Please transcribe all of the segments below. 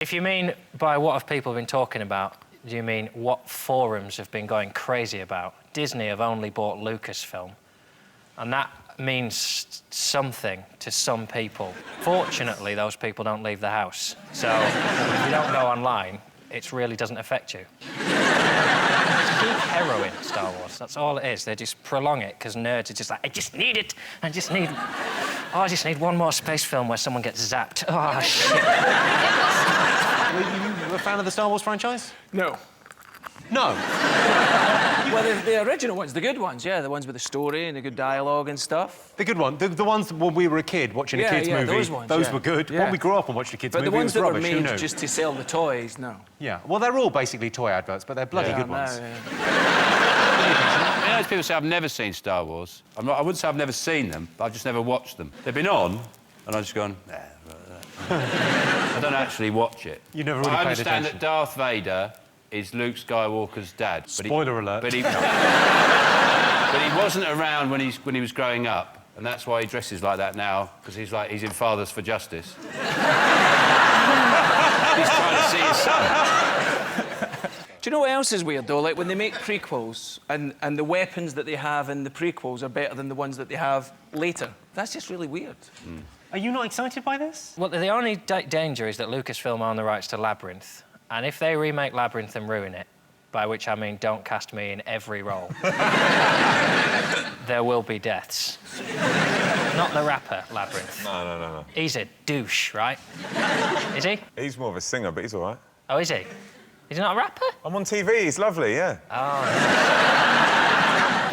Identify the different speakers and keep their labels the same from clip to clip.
Speaker 1: If you mean by what have people been talking about, do you mean what forums have been going crazy about? Disney have only bought Lucasfilm, and that means something to some people. Fortunately, those people don't leave the house, so if you don't go online, it really doesn't affect you. It's peak heroin, Star Wars. That's all it is. They just prolong it because nerds are just like, I just need it. I just need one more space film where someone gets zapped. Oh, shit.
Speaker 2: Were you a fan of the Star Wars franchise?
Speaker 3: No.
Speaker 2: No?
Speaker 3: Well, the original ones, the good ones, yeah, the ones with the story and the good dialogue and stuff.
Speaker 2: The good one, the ones when we were a kid watching a kids' movie.
Speaker 3: those ones,
Speaker 2: those were good.
Speaker 3: Yeah.
Speaker 2: When we grew up and watched a kids' movie,
Speaker 3: But the ones that were
Speaker 2: rubbish,
Speaker 3: made just to sell the toys, no.
Speaker 2: Yeah, well, they're all basically toy adverts, but they're bloody good ones.
Speaker 4: You know, people say I've never seen Star Wars. I wouldn't say I've never seen them, but I've just never watched them. They've been on, and I've just gone, nah. I don't actually watch it.
Speaker 2: You never really
Speaker 4: I
Speaker 2: paid
Speaker 4: understand
Speaker 2: attention.
Speaker 4: that Darth Vader is Luke Skywalker's dad.
Speaker 2: Spoiler alert.
Speaker 4: But he wasn't around when he was growing up, and that's why he dresses like that now, because he's in Fathers for Justice. He's trying to see his son.
Speaker 3: Do you know what else is weird, though? Like, when they make prequels and the weapons that they have in the prequels are better than the ones that they have later. That's just really weird.
Speaker 2: Mm. Are you not excited by this?
Speaker 1: Well, the only danger is that Lucasfilm own the rights to Labyrinth, and if they remake Labyrinth and ruin it, by which I mean don't cast me in every role, there will be deaths. Not the rapper, Labyrinth.
Speaker 5: No.
Speaker 1: He's a douche, right? Is he?
Speaker 5: He's more of a singer, but he's all right.
Speaker 1: Oh, is he? Is he not a rapper?
Speaker 5: I'm on TV, he's lovely, yeah.
Speaker 1: Oh.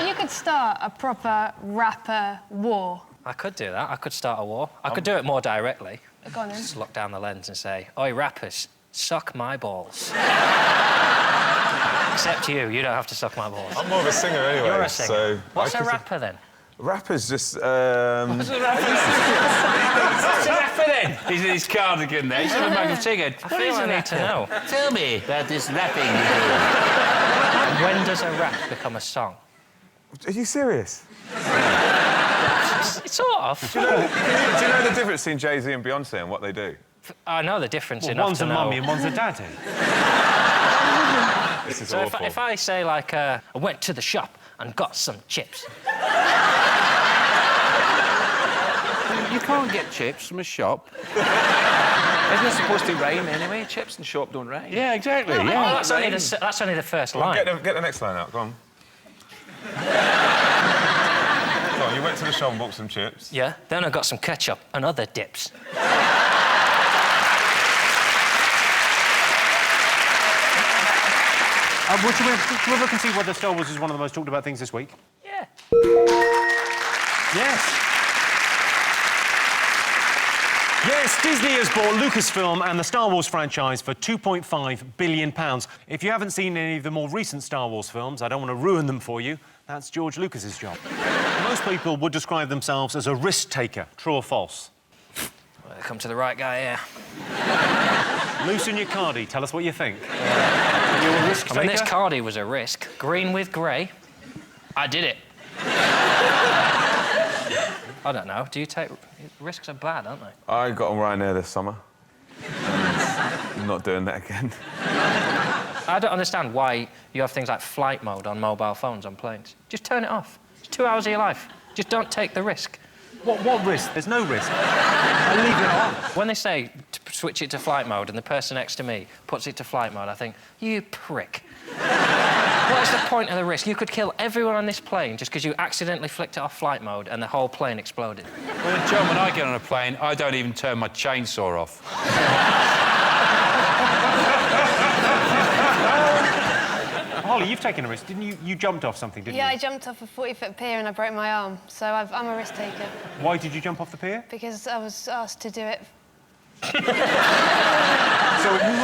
Speaker 6: You could start a proper rapper war.
Speaker 1: I could do that. I could start a war. I could do it more directly.
Speaker 6: Go on, then.
Speaker 1: Just look down the lens and say, oi, rappers, suck my balls. Except you don't have to suck my balls.
Speaker 5: I'm more of a singer anyway,
Speaker 1: You're a singer.
Speaker 5: so...
Speaker 1: What's a rapper, then?
Speaker 5: Rapper's just,
Speaker 4: What's a rapper then? He's in his cardigan there. He's in a mug of tea.
Speaker 1: I feel I need to know.
Speaker 4: Tell me about this rapping you
Speaker 1: And when does a rap become a song?
Speaker 5: Are you serious?
Speaker 1: Sort of.
Speaker 5: Do you know the difference between Jay-Z and Beyonce and what they do?
Speaker 1: I know the difference
Speaker 2: Well,
Speaker 1: enough
Speaker 2: one's
Speaker 1: to
Speaker 2: a
Speaker 1: know.
Speaker 2: mummy and one's a daddy.
Speaker 5: This is
Speaker 1: So
Speaker 5: awful.
Speaker 1: if I say, like, I went to the shop and got some chips...
Speaker 4: You can't get chips from a shop.
Speaker 3: Isn't it supposed to rhyme anyway? Chips and shop don't rhyme.
Speaker 4: Yeah, exactly,
Speaker 1: Oh,
Speaker 4: yeah.
Speaker 1: that's only the first
Speaker 5: Well,
Speaker 1: line.
Speaker 5: get the next line out, go on. Go on, you went to the shop and bought some chips.
Speaker 1: Yeah, then I got some ketchup and other dips.
Speaker 2: Would you look and see whether Star Wars is one of the most talked about things this week?
Speaker 1: Yeah.
Speaker 2: Yes. Yes, Disney has bought Lucasfilm and the Star Wars franchise for £2.5 billion. If you haven't seen any of the more recent Star Wars films, I don't want to ruin them for you, that's George Lucas's job. Most people would describe themselves as a risk-taker, true or false?
Speaker 1: Well, come to the right guy here.
Speaker 2: Loosen your cardie, tell us what you think. Are you a risk-taker?
Speaker 1: I mean, this cardie was a risk. Green with grey. I did it. I don't know. Do you take... Risks are bad, aren't they?
Speaker 5: I got on Ryanair this summer. I'm not doing that again.
Speaker 1: I don't understand why you have things like flight mode on mobile phones on planes. Just turn it off. It's 2 hours of your life. Just don't take the risk.
Speaker 2: What risk? There's no risk. I leave it on.
Speaker 1: When they say to switch it to flight mode and the person next to me puts it to flight mode, I think, you prick. What is the point of the risk? You could kill everyone on this plane just because you accidentally flicked it off flight mode and the whole plane exploded.
Speaker 4: Well, John, when I get on a plane, I don't even turn my chainsaw off.
Speaker 2: Holly, you've taken a risk, didn't you? You jumped off something, didn't
Speaker 6: Yeah,
Speaker 2: you?
Speaker 6: I jumped off a 40-foot pier and I broke my arm, so I'm a risk taker.
Speaker 2: Why did you jump off the pier?
Speaker 6: Because I was asked to do it.
Speaker 2: So who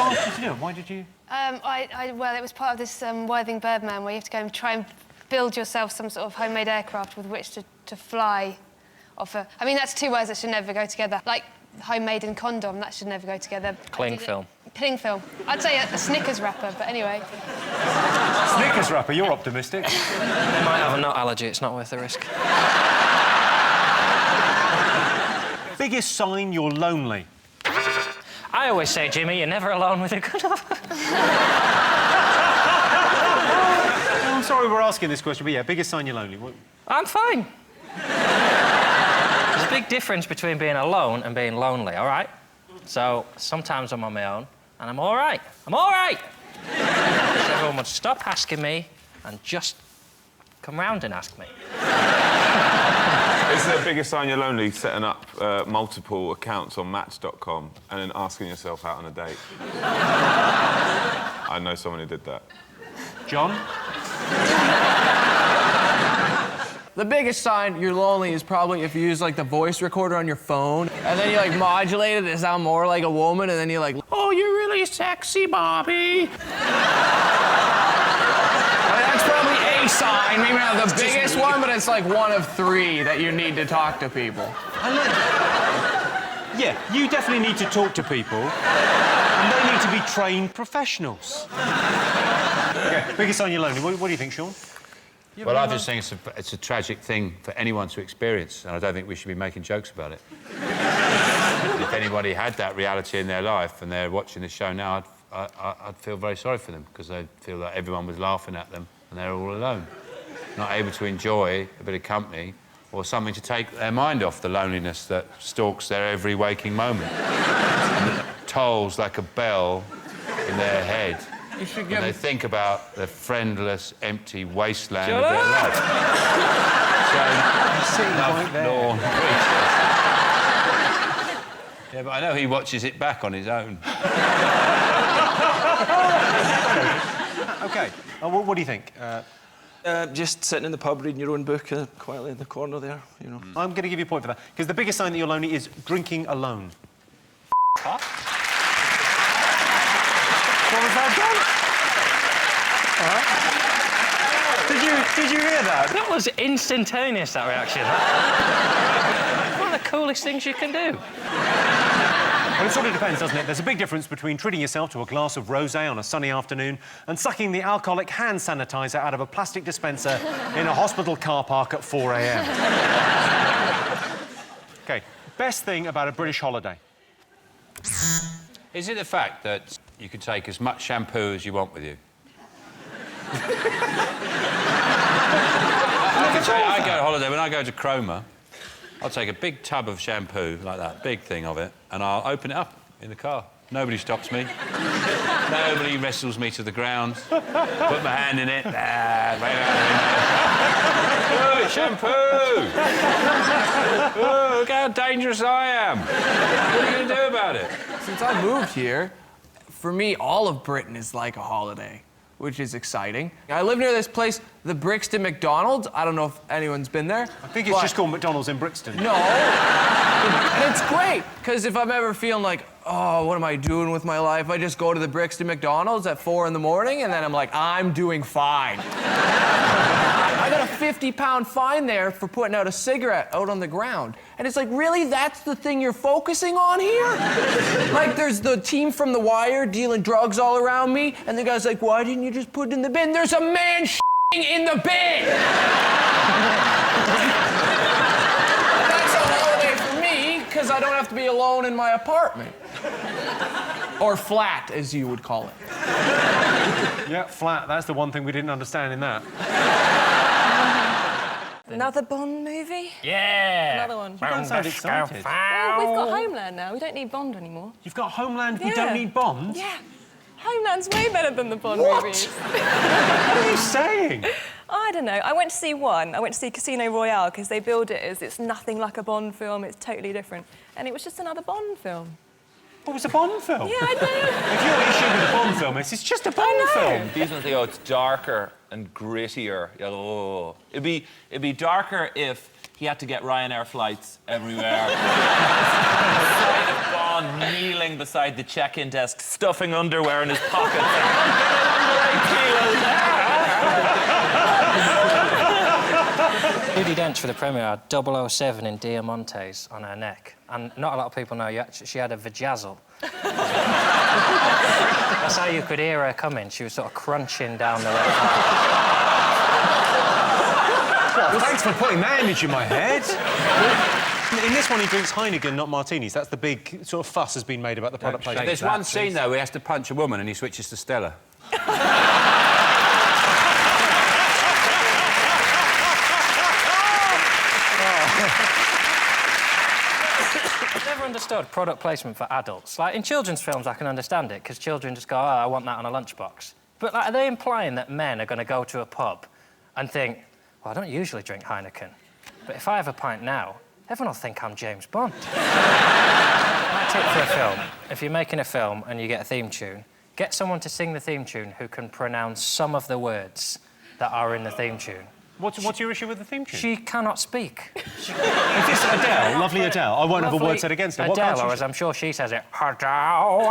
Speaker 2: asked you to do it? Why did you...
Speaker 6: Well, it was part of this Worthing Birdman where you have to go and try and build yourself some sort of homemade aircraft with which to fly off a... I mean, that's two words that should never go together. Like homemade and condom, that should never go together.
Speaker 1: Cling film.
Speaker 6: Cling film. I'd say a Snickers wrapper, but anyway.
Speaker 2: Snickers wrapper, you're optimistic.
Speaker 1: I might have a nut allergy, it's not worth the risk.
Speaker 2: Biggest sign you're lonely?
Speaker 1: I I always say, Jimmy, you're never alone with a good love.
Speaker 2: I'm sorry we're asking this question, but yeah, biggest sign you're lonely. What...
Speaker 1: I'm fine. There's a big difference between being alone and being lonely, all right? So sometimes I'm on my own, and I'm all right. I'm all right. Wish everyone would stop asking me and just come round and ask me.
Speaker 5: Is the biggest sign you're lonely setting up multiple accounts on Match.com and then asking yourself out on a date? I know someone who did that.
Speaker 2: John?
Speaker 7: The biggest sign you're lonely is probably if you use, like, the voice recorder on your phone, and then you, like, modulate it to sound more like a woman, and then you're like, oh, you're really sexy, Bobby. That's probably a sign, maybe not the biggest one, but it's like one of 3 that you need to talk to people.
Speaker 2: Yeah, you definitely need to talk to people, and they need to be trained professionals. Okay, biggest sign you're lonely. What do you think, Sean?
Speaker 4: Well, I just think it's a tragic thing for anyone to experience, and I don't think we should be making jokes about it. If anybody had that reality in their life and they're watching this show now, I'd feel very sorry for them, because they feel like everyone was laughing at them and they're all alone, not able to enjoy a bit of company or something to take their mind off the loneliness that stalks their every waking moment. And it tolls like a bell in their head.
Speaker 7: You should
Speaker 4: When
Speaker 7: give...
Speaker 4: they think about the friendless, empty wasteland of their life. Lawn creatures. Yeah, but I know he watches it back on his own.
Speaker 2: OK. What do you think?
Speaker 3: Just sitting in the pub reading your own book quietly in the corner there, you know.
Speaker 2: I'm going to give you a point for that, because the biggest sign that you're lonely is drinking alone.
Speaker 1: What?
Speaker 2: What was that, John? Did you hear that?
Speaker 1: That was instantaneous, that reaction. One of the coolest things you can do.
Speaker 2: Well, it sort of depends, doesn't it? There's a big difference between treating yourself to a glass of rosé on a sunny afternoon and sucking the alcoholic hand sanitizer out of a plastic dispenser in a hospital car park at 4 a.m. OK, best thing about a British holiday?
Speaker 4: Is it the fact that you could take as much shampoo as you want with you? I go on holiday, when I go to Cromer, I'll take a big tub of shampoo, like that, big thing of it, and I'll open it up in the car. Nobody stops me. Nobody wrestles me to the ground. Put my hand in it. Oh, it's shampoo! Oh, look how dangerous I am. What are you going to do about it?
Speaker 7: Since I moved here, for me, all of Britain is like a holiday, which is exciting. I live near this place, the Brixton McDonald's. I don't know if anyone's been there.
Speaker 2: I think it's just called McDonald's in Brixton.
Speaker 7: No. And it's great, because if I'm ever feeling like, oh, what am I doing with my life? I just go to the Brixton McDonald's at 4 in the morning, and then I'm like, I'm doing fine. I got a £50 fine there for putting out a cigarette out on the ground. And it's like, really? That's the thing you're focusing on here? Like, there's the team from The Wire dealing drugs all around me, and the guy's like, why didn't you just put it in the bin? There's a man in the bin! That's a holiday for me, because I don't have to be alone in my apartment. Or flat, as you would call it.
Speaker 2: Yeah, flat. That's the one thing we didn't understand in that.
Speaker 8: Another Bond movie?
Speaker 1: Yeah.
Speaker 8: Another one.
Speaker 2: You don't sound excited.
Speaker 8: Well, we've got Homeland now. We don't need Bond anymore.
Speaker 2: You've got Homeland, we
Speaker 8: Yeah.
Speaker 2: don't need Bond?
Speaker 8: Yeah. Homeland's way better than the Bond movies.
Speaker 2: What are you saying?
Speaker 8: I don't know. I went to see one. I went to see Casino Royale because they build it as it's nothing like a Bond film. It's totally different. And it was just another Bond film.
Speaker 2: What was a Bond film?
Speaker 8: Yeah, I know.
Speaker 2: If your issue with a Bond film is it's just a Bond film.
Speaker 9: These ones, oh, it's darker and grittier. Oh. It'd be darker if he had to get Ryanair flights everywhere. Sight of Bond kneeling beside the check-in desk, stuffing underwear in his pocket.
Speaker 1: Judi Dench for the premiere had 007 in diamantes on her neck. And not a lot of people know she had a vajazzle. That's how you could hear her coming. She was sort of crunching down the road.
Speaker 2: Well, thanks for putting that image in my head. In this one, he drinks Heineken, not martinis. That's the big sort of fuss has been made about the product placement.
Speaker 4: There's one scene, though, where he has to punch a woman and he switches to Stella.
Speaker 1: I've never understood product placement for adults. Like, in children's films, I can understand it, because children just go, oh, I want that on a lunchbox. But, like, are they implying that men are going to go to a pub and think, well, I don't usually drink Heineken, but if I have a pint now, everyone will think I'm James Bond. My tip for a film, if you're making a film and you get a theme tune, get someone to sing the theme tune who can pronounce some of the words that are in the theme tune.
Speaker 2: What's your issue with the theme tune?
Speaker 1: She cannot speak.
Speaker 2: Is this Adele? Lovely Adele. I won't have a word said against her.
Speaker 1: Adele, or as I'm sure she says it, Adele.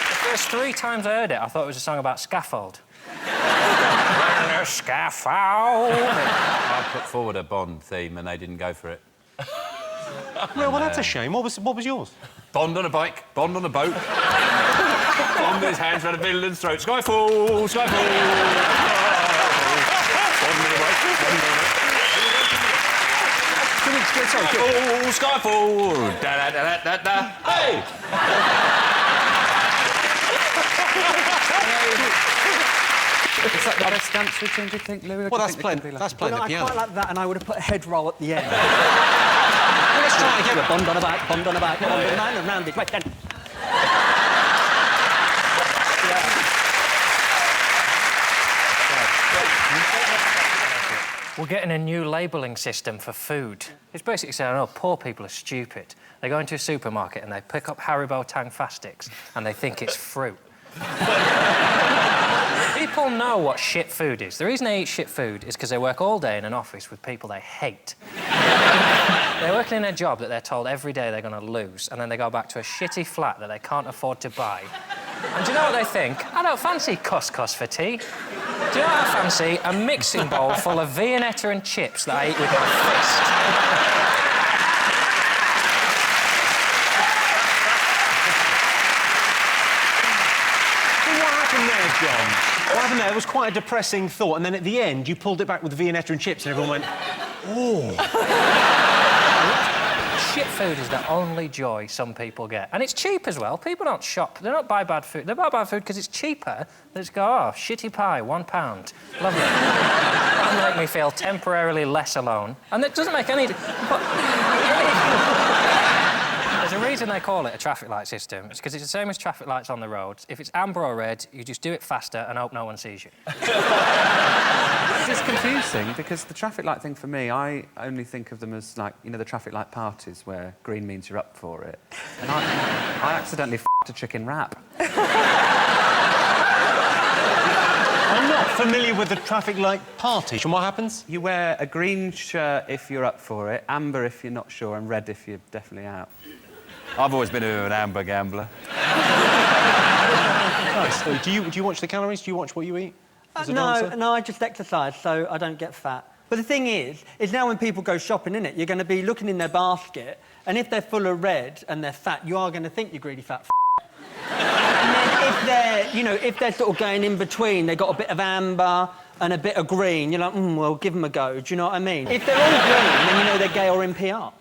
Speaker 1: The first 3 times I heard it, I thought it was a song about scaffold. Scaffold.
Speaker 4: I put forward a Bond theme and they didn't go for it.
Speaker 2: Well, that's a shame. What was yours?
Speaker 4: Bond on a bike, Bond on a boat. Bond with his hands around a villain's throat. Skyfall, Skyfall. Bond on a bike, Bond on a Skyfall, Skyfall. Da-da-da-da-da-da. Hey!
Speaker 10: Is that the best dance routine, do you think, Louis?
Speaker 2: Well, that's playing the piano.
Speaker 10: I quite like that, and I would have put a head roll at the end.
Speaker 2: Well, let's try again.
Speaker 10: Bond on a bike, Bond on a bike, Bond on a bike, and round it. Right, then.
Speaker 1: We're getting a new labelling system for food. It's basically saying, oh, poor people are stupid. They go into a supermarket and they pick up Haribo Tang Fastics and they think it's fruit. People know what shit food is. The reason they eat shit food is because they work all day in an office with people they hate. They're working in a job that they're told every day they're going to lose, and then they go back to a shitty flat that they can't afford to buy. And do you know what they think? I don't fancy couscous for tea. Do you know what I fancy? A mixing bowl full of Viennetta and chips that I eat with my fist.
Speaker 2: John, what happened there was quite a depressing thought, and then at the end you pulled it back with Viennetta and chips and everyone went, oh.
Speaker 1: Shit food is the only joy some people get. And it's cheap as well. People don't shop. They don't buy bad food. They buy bad food because it's cheaper. They just go, oh, shitty pie, £1. Lovely. That'll make me feel temporarily less alone. And it doesn't make any... There's a reason they call it a traffic light system. It's because it's the same as traffic lights on the roads. If it's amber or red, you just do it faster and hope no one sees you.
Speaker 10: It's confusing, because the traffic light thing for me, I only think of them as, like, you know, the traffic light parties where green means you're up for it. And I accidentally f***ed a chicken wrap.
Speaker 2: I'm not familiar with the traffic light party. And what happens?
Speaker 10: You wear a green shirt if you're up for it, amber if you're not sure, and red if you're definitely out.
Speaker 4: I've always been an amber gambler.
Speaker 2: Nice. So do you watch the calories? Do you watch what you eat?
Speaker 11: No, I just exercise, so I don't get fat. But the thing is now when people go shopping, innit, you're going to be looking in their basket, and if they're full of red and they're fat, you are going to think you're greedy fat And then if they're, you know, if they're sort of going in between, they've got a bit of amber and a bit of green, you're like, well, give them a go. Do you know what I mean? If they're all green, then you know they're gay or in PR.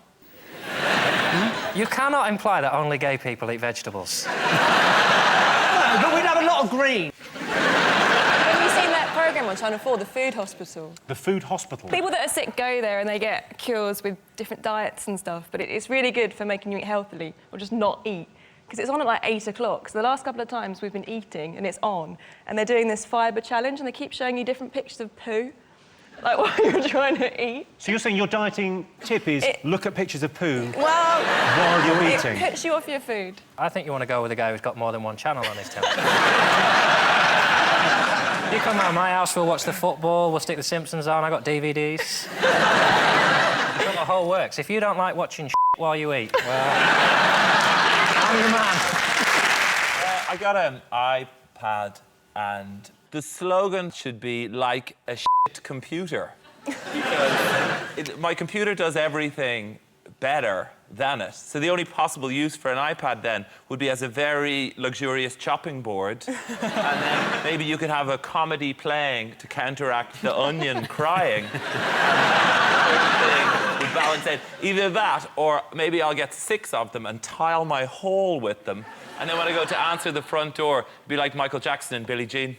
Speaker 1: You cannot imply that only gay people eat vegetables.
Speaker 11: No, but we'd have a lot of green.
Speaker 8: Have you seen that programme on Channel 4, The Food Hospital?
Speaker 2: The food hospital?
Speaker 8: People that are sick go there and they get cures with different diets and stuff, but it's really good for making you eat healthily or just not eat. Because it's on at like 8 o'clock. So the last couple of times we've been eating and it's on, and they're doing this fibre challenge and they keep showing you different pictures of poo, like while you're trying to eat.
Speaker 2: So you're saying your dieting tip is look at pictures of poo
Speaker 8: while
Speaker 2: you're eating?
Speaker 8: It puts you off your food.
Speaker 1: I think you want to go with a guy who's got more than one channel on his television. You come round my house, we'll watch the football, we'll stick the Simpsons on, I got DVDs. I've got the whole works. If you don't like watching while you eat, well... I'm your man.
Speaker 9: I got an iPad, and the slogan should be like a shit computer. Because my computer does everything better than it. So the only possible use for an iPad then would be as a very luxurious chopping board. And then maybe you could have a comedy playing to counteract the onion crying. And that thing would balance out. Either that, or maybe I'll get 6 of them and tile my hall with them. And then when I go to answer the front door, it'd be like Michael Jackson and Billie Jean.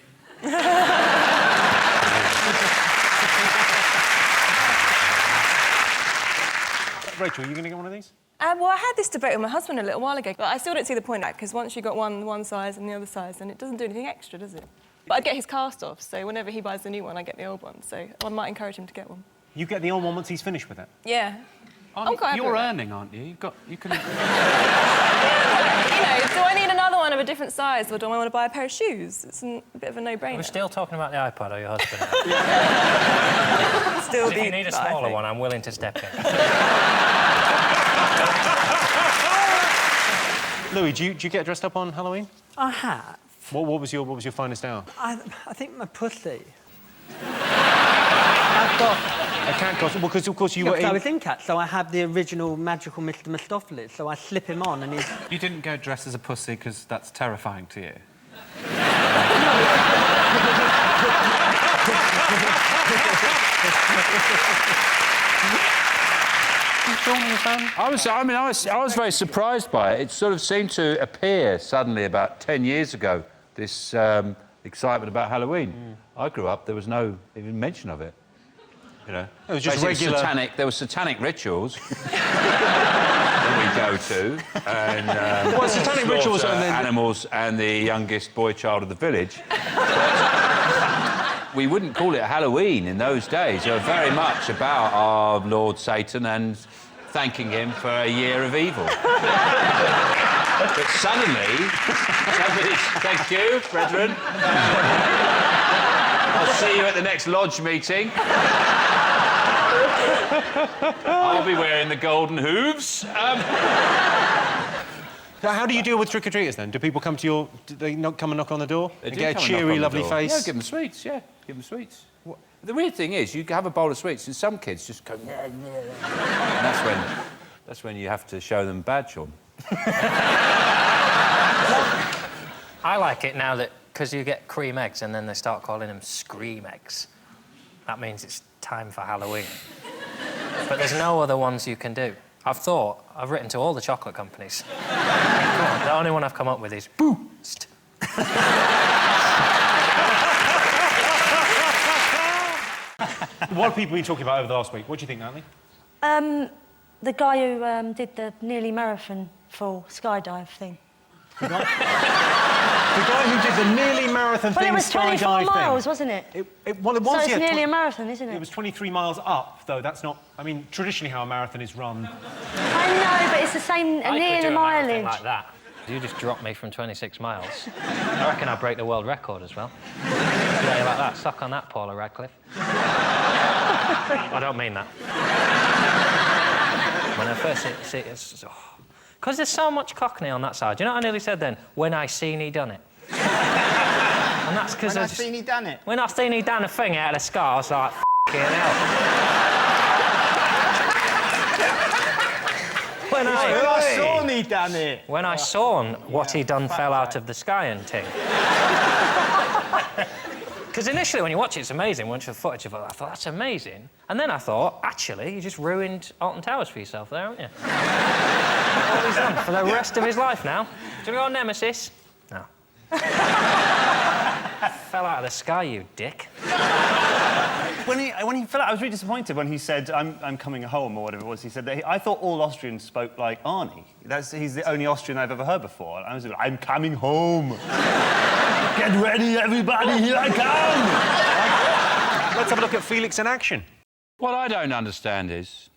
Speaker 2: Rachel, are you going to get one of these?
Speaker 8: Well, I had this debate with my husband a little while ago, but I still don't see the point of that, because once you've got one size and the other size, then it doesn't do anything extra, does it? But I'd get his cast off, so whenever he buys the new one, I get the old one, so I might encourage him to get one.
Speaker 2: You get the old one once he's finished with it?
Speaker 8: Yeah.
Speaker 10: You're earning, aren't you? You can...
Speaker 8: You know, do I need another one of a different size, or do I want to buy a pair of shoes? It's a bit of a no-brainer.
Speaker 1: We're still talking about the iPad or your husband?
Speaker 8: Still
Speaker 1: If you need a smaller one, I'm willing to step in.
Speaker 2: Louis, do you get dressed up on Halloween?
Speaker 11: I have.
Speaker 2: What was your finest hour?
Speaker 11: I think my pussy. I've got...
Speaker 2: A cat costume? Well, because of course you were in...
Speaker 11: I was in Cat, so I have the original magical Mr. Mistopheles, so I slip him on and he's...
Speaker 10: You didn't go dressed as a pussy because that's terrifying to you?
Speaker 4: I was very surprised by it. It sort of seemed to appear suddenly about 10 years ago, this excitement about Halloween. I grew up, there was no even mention of it. You know,
Speaker 2: it was just regular...
Speaker 4: There were satanic rituals that we go to, and
Speaker 2: well, satanic rituals and then...
Speaker 4: animals and the youngest boy child of the village. We wouldn't call it Halloween in those days. They were very much about our Lord Satan and thanking him for a year of evil. But suddenly, thank you, brethren. I'll see you at the next lodge meeting. I'll be wearing the golden hooves.
Speaker 2: How do you deal with trick-or-treaters, then? Do people come to your... Do they not come and knock on the door?
Speaker 4: They
Speaker 2: and
Speaker 4: do
Speaker 2: get a
Speaker 4: come and knock
Speaker 2: cheery,
Speaker 4: on the
Speaker 2: lovely
Speaker 4: door.
Speaker 2: face?
Speaker 4: Yeah, give them sweets, yeah. Give them sweets. The weird thing is, you have a bowl of sweets and some kids just go... And that's when you have to show them badge on.
Speaker 1: I like it now that, because you get cream eggs and then they start calling them scream eggs. That means it's time for Halloween. But there's no other ones you can do. I've written to all the chocolate companies. The only one I've come up with is Boost.
Speaker 2: What have people been talking about over the last week? What do you think, Natalie?
Speaker 12: The guy who did the nearly marathon full skydive thing.
Speaker 2: The guy who did the nearly marathon
Speaker 12: Well,
Speaker 2: thing,
Speaker 12: it was 24 miles,
Speaker 2: thing.
Speaker 12: wasn't it?
Speaker 2: Well, it was,
Speaker 12: so it's
Speaker 2: yeah,
Speaker 12: nearly a marathon, isn't it?
Speaker 2: It was 23 miles up, though. That's not... I mean, traditionally how a marathon is run.
Speaker 12: I know, but it's the same, near the mileage.
Speaker 1: Like that. You just dropped me from 26 miles. I reckon I'll break the world record as well. Yeah, like that. Suck on that, Paula Radcliffe. I don't mean that. When I first see it, it's... Because there's so much Cockney on that side. Do you know what I nearly said then? When I seen he done it. And that's because
Speaker 13: When I seen he done it.
Speaker 1: When I seen he done a thing out of the scar, I was like, f***ing hell. When I
Speaker 13: saw he done it.
Speaker 1: When I saw what he done fell out of the sky and ting. Because initially, when you watch it, it's amazing. Once you have footage of it, I thought, that's amazing. And then I thought, actually, you just ruined Alton Towers for yourself there, haven't you? All he's done for the rest of his life now. Do you want to go on Nemesis? No. Fell out of the sky, you dick.
Speaker 14: When he fell out, I was really disappointed when he said, I'm coming home, or whatever it was. He said that I thought all Austrians spoke like Arnie. He's the only Austrian I've ever heard before. I was like, I'm coming home. Get ready, everybody, here I come!
Speaker 2: Let's have a look at Felix in action.
Speaker 4: What I don't understand is,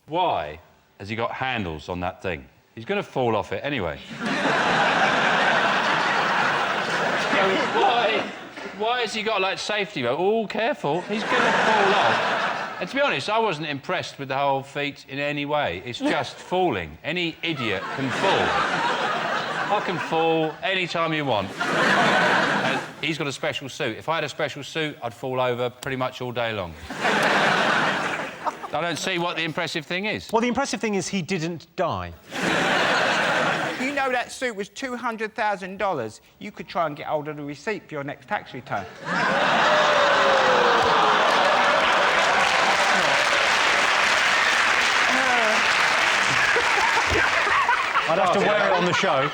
Speaker 4: why has he got handles on that thing? He's going to fall off it anyway. Why has he got, like, safety belt? Oh, careful, he's going to fall off. And to be honest, I wasn't impressed with the whole feat in any way. It's just falling. Any idiot can fall. I can fall any time you want. And he's got a special suit. If I had a special suit, I'd fall over pretty much all day long. I don't see what the impressive thing is.
Speaker 2: Well, the impressive thing is he didn't die.
Speaker 13: You know that suit was $200,000. You could try and get hold of the receipt for your next tax return.
Speaker 2: I'd have to wear it on the show.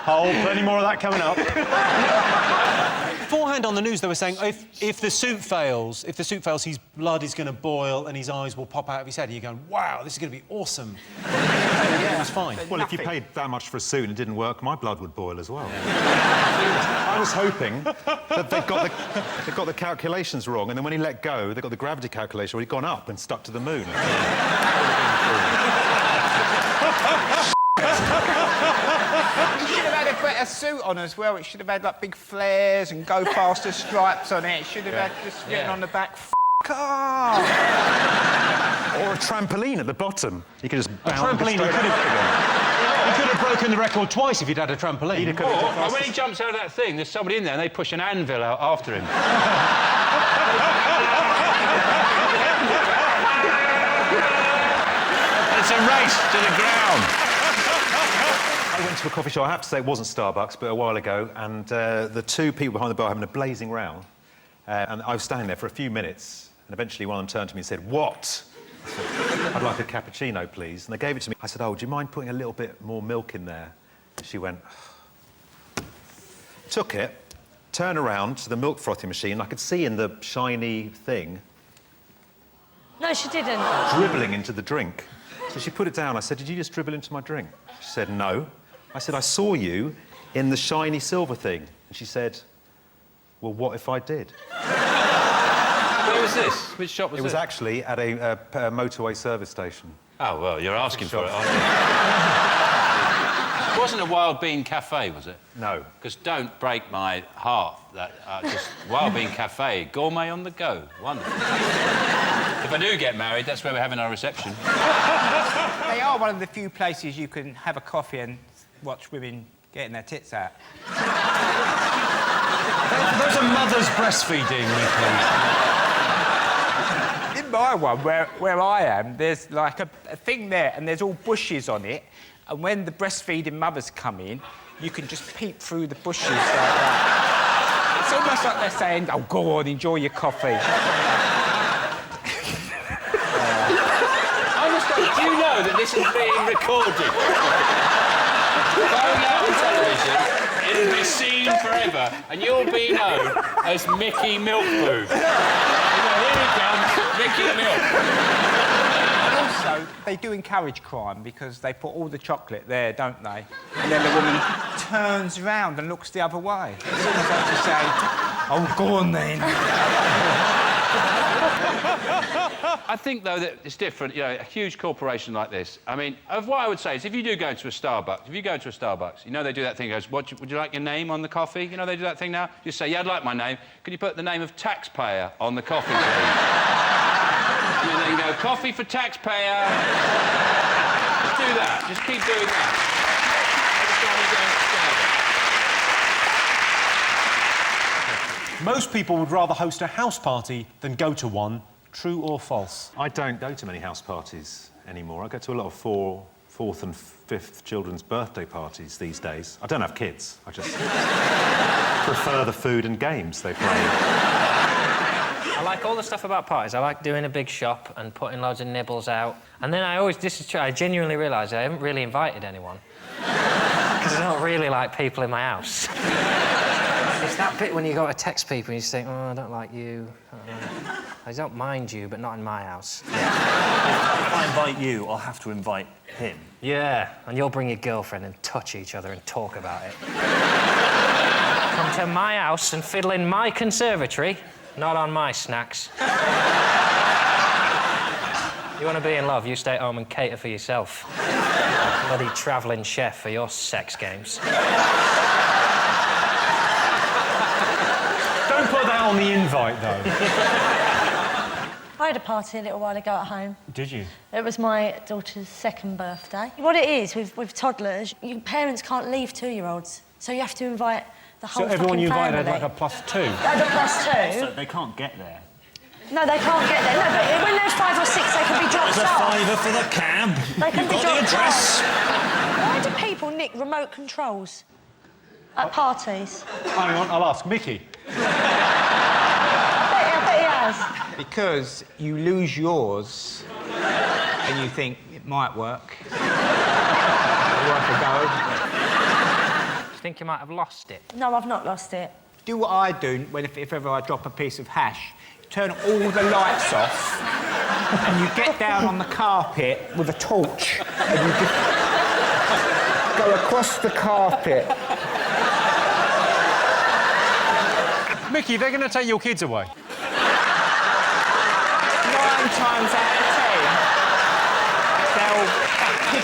Speaker 2: Plenty more of that coming up. Beforehand on the news, they were saying if the suit fails, his blood is going to boil and his eyes will pop out of his head. And you're going, wow, this is going to be awesome. Yeah, it was fine.
Speaker 15: Well, if you paid that much for a suit and it didn't work, my blood would boil as well. I was hoping that they'd got the calculations wrong, and then when he let go, they got the gravity calculation where he'd gone up and stuck to the moon.
Speaker 13: You should have had a better suit on as well. It should have had, like, big flares and go faster stripes on it. It should have had just written on the back, F*** off.
Speaker 15: Or a trampoline at the bottom. You could just bounce
Speaker 2: trampoline,
Speaker 15: straight up again.
Speaker 2: He could have broken the record twice if he'd had a trampoline.
Speaker 4: Or when he jumps out of that thing, there's somebody in there and they push an anvil out after him. It's a race to the ground.
Speaker 15: I went to a coffee shop, I have to say it wasn't Starbucks, but a while ago, and the two people behind the bar having a blazing row. And I was standing there for a few minutes, and eventually one of them turned to me and said, "What?" I said, "I'd like a cappuccino, please." And they gave it to me. I said, "Oh, do you mind putting a little bit more milk in there?" She went... Took it, turned around to the milk frothing machine. I could see in the shiny thing...
Speaker 12: No, she didn't.
Speaker 15: Dribbling into the drink. So she put it down. I said, "Did you just dribble into my drink?" She said, "No." I said, "I saw you in the shiny silver thing." And she said, "Well, what if I did?"
Speaker 4: Where was this? Which shop was it?
Speaker 15: It was actually at a motorway service station.
Speaker 4: Oh, well, you're asking for it, aren't you? It wasn't a Wild Bean Cafe, was it?
Speaker 15: No.
Speaker 4: Because don't break my heart. That just Wild Bean Cafe, gourmet on the go. Wonderful. If I do get married, that's where we're having our reception.
Speaker 13: They are one of the few places you can have a coffee and watch women getting their tits out.
Speaker 2: Those are mothers breastfeeding, Nicky.
Speaker 13: In my one, where I am, there's like a thing there, and there's all bushes on it, and when the breastfeeding mothers come in, you can just peep through the bushes like that. It's almost like they're saying, "Oh, go on, enjoy your coffee."
Speaker 4: Do you know that this is being recorded? Going out on television, it'll be seen forever, and you'll be known as Mickey Milk Boob. Here he comes, Mickey Milk.
Speaker 13: And also, they do encourage crime because they put all the chocolate there, don't they? And then the woman turns round and looks the other way. It's almost like to say, "Oh, go on then."
Speaker 4: I think, though, that it's different. You know, a huge corporation like this. I mean, what I would say is if you do go into a Starbucks, you know they do that thing, goes, would you like your name on the coffee? You know they do that thing now? You say, "Yeah, I'd like my name. Could you put the name of taxpayer on the coffee, please?" And then go, "Coffee for taxpayer." Just do that. Just keep doing that.
Speaker 2: Most people would rather host a house party than go to one. True or false?
Speaker 15: I don't go to many house parties anymore. I go to a lot of fourth and fifth children's birthday parties these days. I don't have kids. I just prefer the food and games they play.
Speaker 1: I like all the stuff about parties. I like doing a big shop and putting loads of nibbles out. And then this is true, I genuinely realise I haven't really invited anyone. Because I don't really like people in my house. It's that bit when you go to text people and you just think, "Oh, I don't like you. I don't mind you, but not in my house."
Speaker 14: If I invite you, I'll have to invite him.
Speaker 1: Yeah, and you'll bring your girlfriend and touch each other and talk about it. Come to my house and fiddle in my conservatory, not on my snacks. You want to be in love, you stay at home and cater for yourself. Bloody travelling chef for your sex games.
Speaker 2: Don't put that on the invite, though.
Speaker 12: I had a party a little while ago at home.
Speaker 2: Did you?
Speaker 12: It was my daughter's second birthday. What it is with toddlers, your parents can't leave 2-year-olds, so you have to invite the whole
Speaker 2: So everyone you invited
Speaker 12: family.
Speaker 2: had like a +2?
Speaker 12: I had a +2.
Speaker 14: So they can't get there.
Speaker 12: No, they can't get there. No, but when there's 5 or 6, they can be dropped
Speaker 15: There's a
Speaker 12: off.
Speaker 15: fiver for the cab.
Speaker 12: They can
Speaker 15: You've
Speaker 12: be
Speaker 15: got the
Speaker 12: dropped
Speaker 15: address.
Speaker 12: off. Why do people nick remote controls at parties?
Speaker 2: Hang on, I'll ask Mickey.
Speaker 12: I bet he has.
Speaker 13: Because you lose yours and you think it might work. Worth a go.
Speaker 1: Do you think you might have lost it?
Speaker 12: No, I've not lost it.
Speaker 13: Do what I do if ever I drop a piece of hash. Turn all the lights off and you get down on the carpet with a torch and you just go across the carpet.
Speaker 2: Mickey, they're going to take your kids away.
Speaker 13: 9 times out of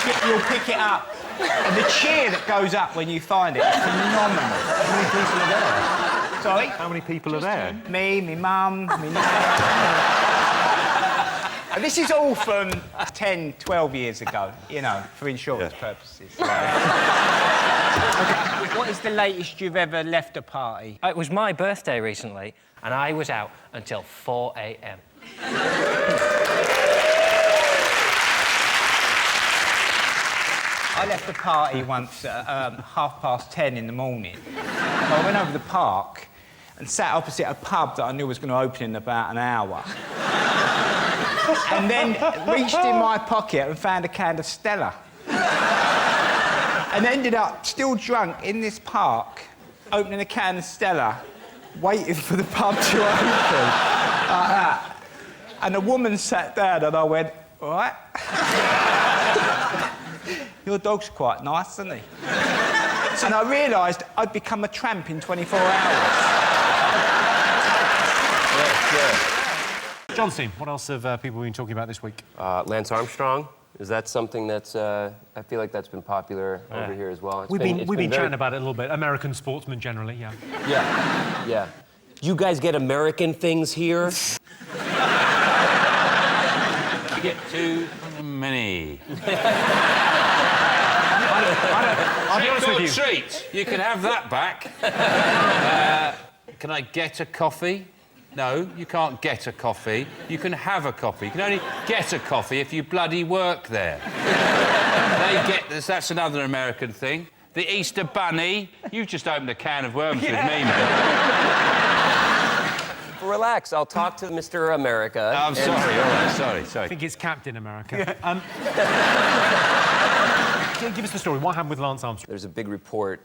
Speaker 13: 10, you'll pick it up. And the cheer that goes up when you find it is phenomenal.
Speaker 15: How many people are there?
Speaker 13: Sorry?
Speaker 15: How many people are there?
Speaker 13: Me, my mum, my And this is all from 10, 12 years ago, you know, for insurance purposes. What is the latest you've ever left a party?
Speaker 1: It was my birthday recently, and I was out until 4 a.m.
Speaker 13: I left a party once at 10:30 in the morning. I went over the park and sat opposite a pub that I knew was going to open in about an hour. And then reached in my pocket and found a can of Stella. And ended up, still drunk, in this park, opening a can of Stella, waiting for the pub to open, like that. And a woman sat down and I went, all right. Your dog's quite nice, isn't he? And I realised I'd become a tramp in 24 hours.
Speaker 2: Johnston, what else have people been talking about this week?
Speaker 16: Lance Armstrong. Is that something that's... I feel like that's been popular over here as well.
Speaker 2: We've been chatting about it a little bit. American sportsmen generally, yeah.
Speaker 16: Yeah. You guys get American things here?
Speaker 4: You get too many.
Speaker 2: I'll be honest with you.
Speaker 4: Treat. You can have that back. Can I get a coffee? No, you can't get a coffee. You can have a coffee. You can only get a coffee if you bloody work there. They get this. That's another American thing. The Easter Bunny. You've just opened a can of worms with me, mate.
Speaker 16: Relax, I'll talk to Mr. America.
Speaker 4: I'm sorry, all right, sorry.
Speaker 2: I think it's Captain America. Give us the story. What happened with Lance Armstrong?
Speaker 16: There's a big report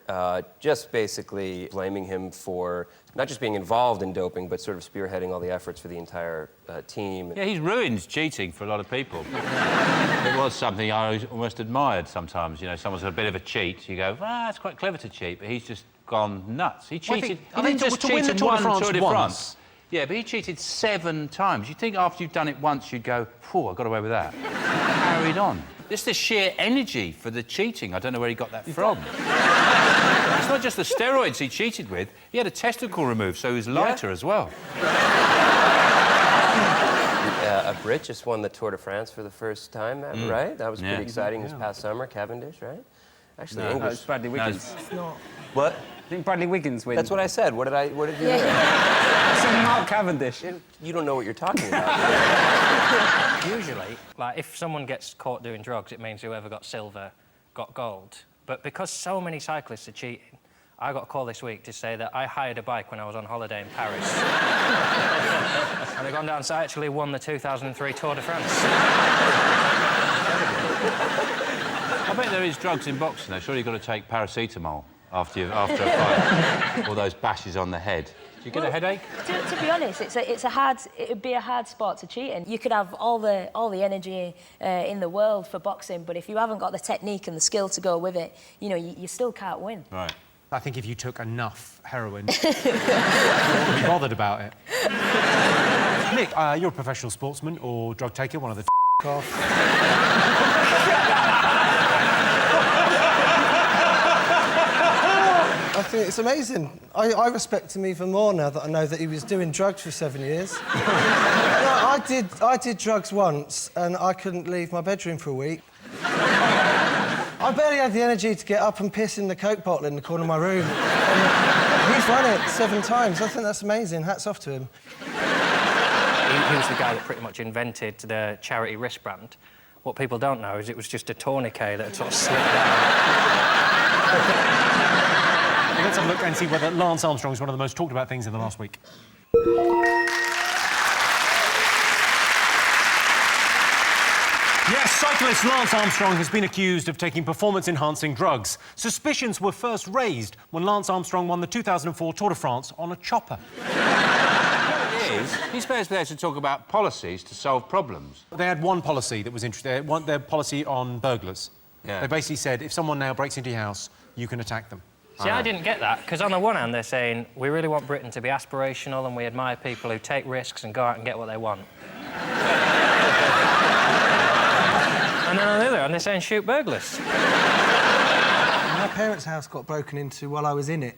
Speaker 16: just basically blaming him for not just being involved in doping, but sort of spearheading all the efforts for the entire team.
Speaker 4: Yeah, he's ruined cheating for a lot of people. It was something I almost admired sometimes. You know, someone's got a bit of a cheat, you go, it's quite clever to cheat, but he's just gone nuts. He cheated.
Speaker 2: I think
Speaker 4: just
Speaker 2: to win the
Speaker 4: cheated
Speaker 2: Tour de
Speaker 4: one
Speaker 2: France
Speaker 4: Tour de
Speaker 2: once.
Speaker 4: France. Yeah, but he cheated 7 times. You'd think after you've done it once, you'd go, phew, I got away with that. Carried on. Just the sheer energy for the cheating. I don't know where he got that from. It's not just the steroids he cheated with. He had a testicle removed, so he was lighter as well.
Speaker 16: A Brit just won the Tour de France for the first time, right? That was pretty exciting this past summer. Cavendish, right? Actually,
Speaker 10: No,
Speaker 16: English.
Speaker 10: it's Bradley Wiggins.
Speaker 16: It's not. What?
Speaker 10: I think Bradley Wiggins wins.
Speaker 16: That's what I said. What did you hear?
Speaker 10: I said Mark Cavendish.
Speaker 16: You don't know what you're talking about.
Speaker 1: Usually, like, if someone gets caught doing drugs, it means whoever got silver got gold. But because so many cyclists are cheating, I got a call this week to say that I hired a bike when I was on holiday in Paris. And I've gone down, so I actually won the 2003 Tour de France.
Speaker 4: I bet there is drugs in boxing, though. Surely you've got to take paracetamol after a fight. All those bashes on the head. Do you get a headache?
Speaker 12: To be honest, it'd be a hard sport to cheat in. You could have all the energy in the world for boxing, but if you haven't got the technique and the skill to go with it, you know, you still can't win.
Speaker 4: Right.
Speaker 2: I think if you took enough heroin, you wouldn't be bothered about it. Nick, you're a professional sportsman or drug taker, one of the off.
Speaker 17: I think it's amazing. I respect him even more now that I know that he was doing drugs for 7 years. I did drugs once and I couldn't leave my bedroom for a week. I barely had the energy to get up and piss in the Coke bottle in the corner of my room. And he's run it 7 times. I think that's amazing. Hats off to him.
Speaker 1: he was the guy that pretty much invented the charity wristband. What people don't know is it was just a tourniquet that had sort of slipped down.
Speaker 2: Let's have a look and see whether Lance Armstrong is one of the most talked about things in the last week. Yes, cyclist Lance Armstrong has been accused of taking performance-enhancing drugs. Suspicions were first raised when Lance Armstrong won the 2004 Tour de France on a chopper.
Speaker 4: He's supposed to be there to talk about policies to solve problems.
Speaker 2: They had one policy that was interesting. Their policy on burglars.
Speaker 4: Yeah.
Speaker 2: They basically said, if someone now breaks into your house, you can attack them.
Speaker 1: See, I didn't get that, because on the one hand, they're saying, we really want Britain to be aspirational and we admire people who take risks and go out and get what they want. And then on the other hand, they're saying, shoot burglars.
Speaker 17: My parents' house got broken into while I was in it,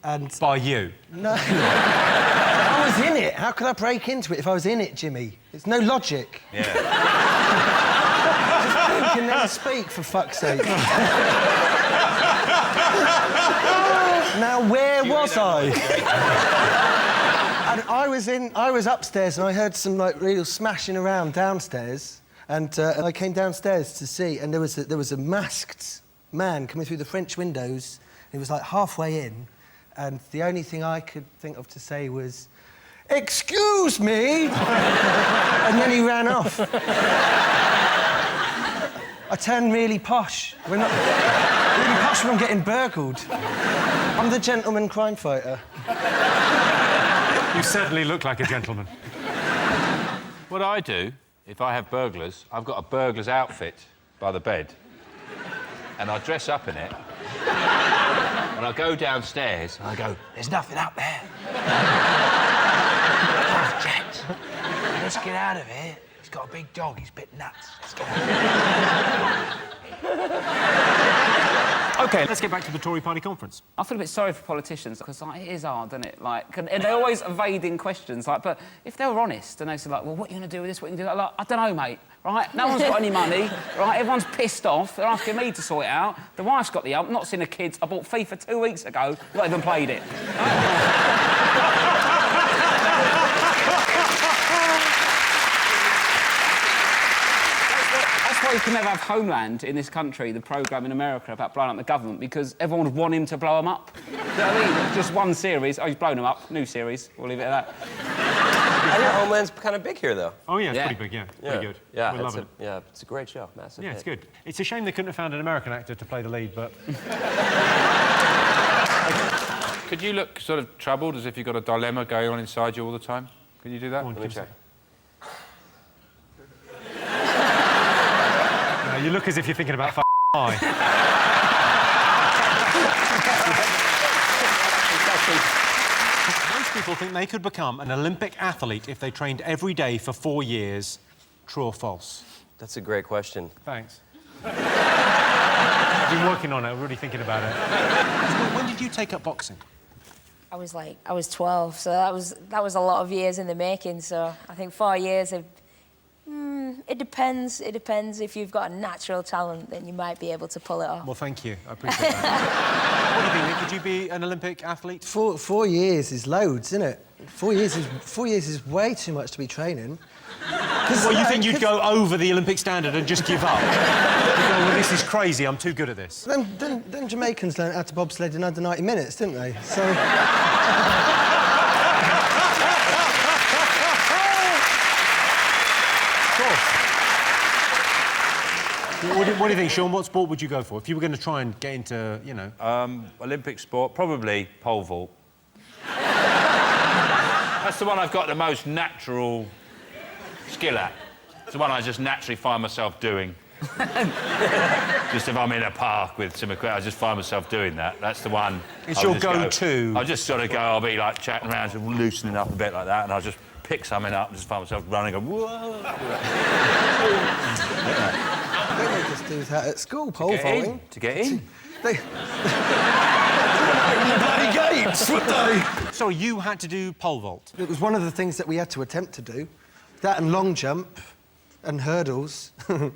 Speaker 17: and...
Speaker 2: By you?
Speaker 17: No. I was in it. How could I break into it if I was in it, Jimmy? There's no logic.
Speaker 4: Yeah.
Speaker 17: You can never speak, for fuck's sake. Now, where was I? And I was upstairs and I heard some, like, real smashing around downstairs. And I came downstairs to see, and there was a masked man coming through the French windows. He was, like, halfway in. And the only thing I could think of to say was, "Excuse me!" And then he ran off. I turned really posh. Really posh when I'm getting burgled. I'm the gentleman crime fighter.
Speaker 2: You certainly look like a gentleman.
Speaker 4: What I do, if I have burglars, I've got a burglar's outfit by the bed. And I dress up in it. And I go downstairs and I go, "There's nothing up there." "Oh, Jack, let's get out of here. He's got a big dog, he's a bit nuts. Let's go."
Speaker 2: OK, let's get back to the Tory party conference.
Speaker 10: I feel a bit sorry for politicians, because like, it is hard, isn't it? Like, and they're always evading questions. Like, but if they were honest and they said, like, "Well, what are you going to do with this? What are you going to do?" Like, I don't know, mate. Right? No one's got any money. Right? Everyone's pissed off. They're asking me to sort it out. The wife's got the ump. Not seen the kids. I bought FIFA 2 weeks ago. Not even played it. That's why you can never have Homeland in this country, the programme in America about blowing up the government, because everyone would want him to blow them up. Do you know what I mean? Just one series. Oh, he's blown them up. New series. We'll leave it at that.
Speaker 16: I hear Homeland's kind of big here, though.
Speaker 2: Oh, yeah, it's pretty big, yeah. Pretty good.
Speaker 16: Yeah,
Speaker 2: we love it.
Speaker 16: Yeah, it's a great show. Massive
Speaker 2: Yeah,
Speaker 16: hit.
Speaker 2: it's good. It's a shame they couldn't have found an American actor to play the lead, but...
Speaker 4: Could you look sort of troubled, as if you've got a dilemma going on inside you all the time? Can you do that?
Speaker 2: Let me check. No, you look as if you're thinking about I. Most people think they could become an Olympic athlete if they trained every day for 4 years. True or false?
Speaker 16: That's a great question.
Speaker 2: Thanks. I've been working on it, really thinking about it. When did you take up boxing?
Speaker 12: I was 12, so that was a lot of years in the making. So I think 4 years of. It depends. It depends. If you've got a natural talent, then you might be able to pull it off.
Speaker 2: Well, thank you. I appreciate that. What do you think, Nick? Could you be an Olympic athlete?
Speaker 17: 4 years is loads, isn't it? 4 years is way too much to be training.
Speaker 2: Well, you think you'd go over the Olympic standard and just give up? You go, well, this is crazy. I'm too good at this.
Speaker 17: Then Jamaicans learned how to bobsled in under 90 minutes, didn't they? So.
Speaker 2: What do you think, Sean? What sport would you go for if you were going to try and get into, you know...
Speaker 4: Olympic sport, probably pole vault. That's the one I've got the most natural skill at. It's the one I just naturally find myself doing. Just if I'm in a park with some equipment, I just find myself doing that. That's the one.
Speaker 2: It's your go-to.
Speaker 4: I'll just sort of go, I'll be like chatting around, sort of loosening up a bit like that, and I'll just pick something up and just find myself running and go, whoa.
Speaker 17: They just do that at school, pole vaulting.
Speaker 4: To get in.
Speaker 17: They... bloody games, would they?
Speaker 2: Sorry, you had to do pole vault?
Speaker 17: It was one of the things that we had to attempt to do. That and long jump and hurdles.
Speaker 2: Why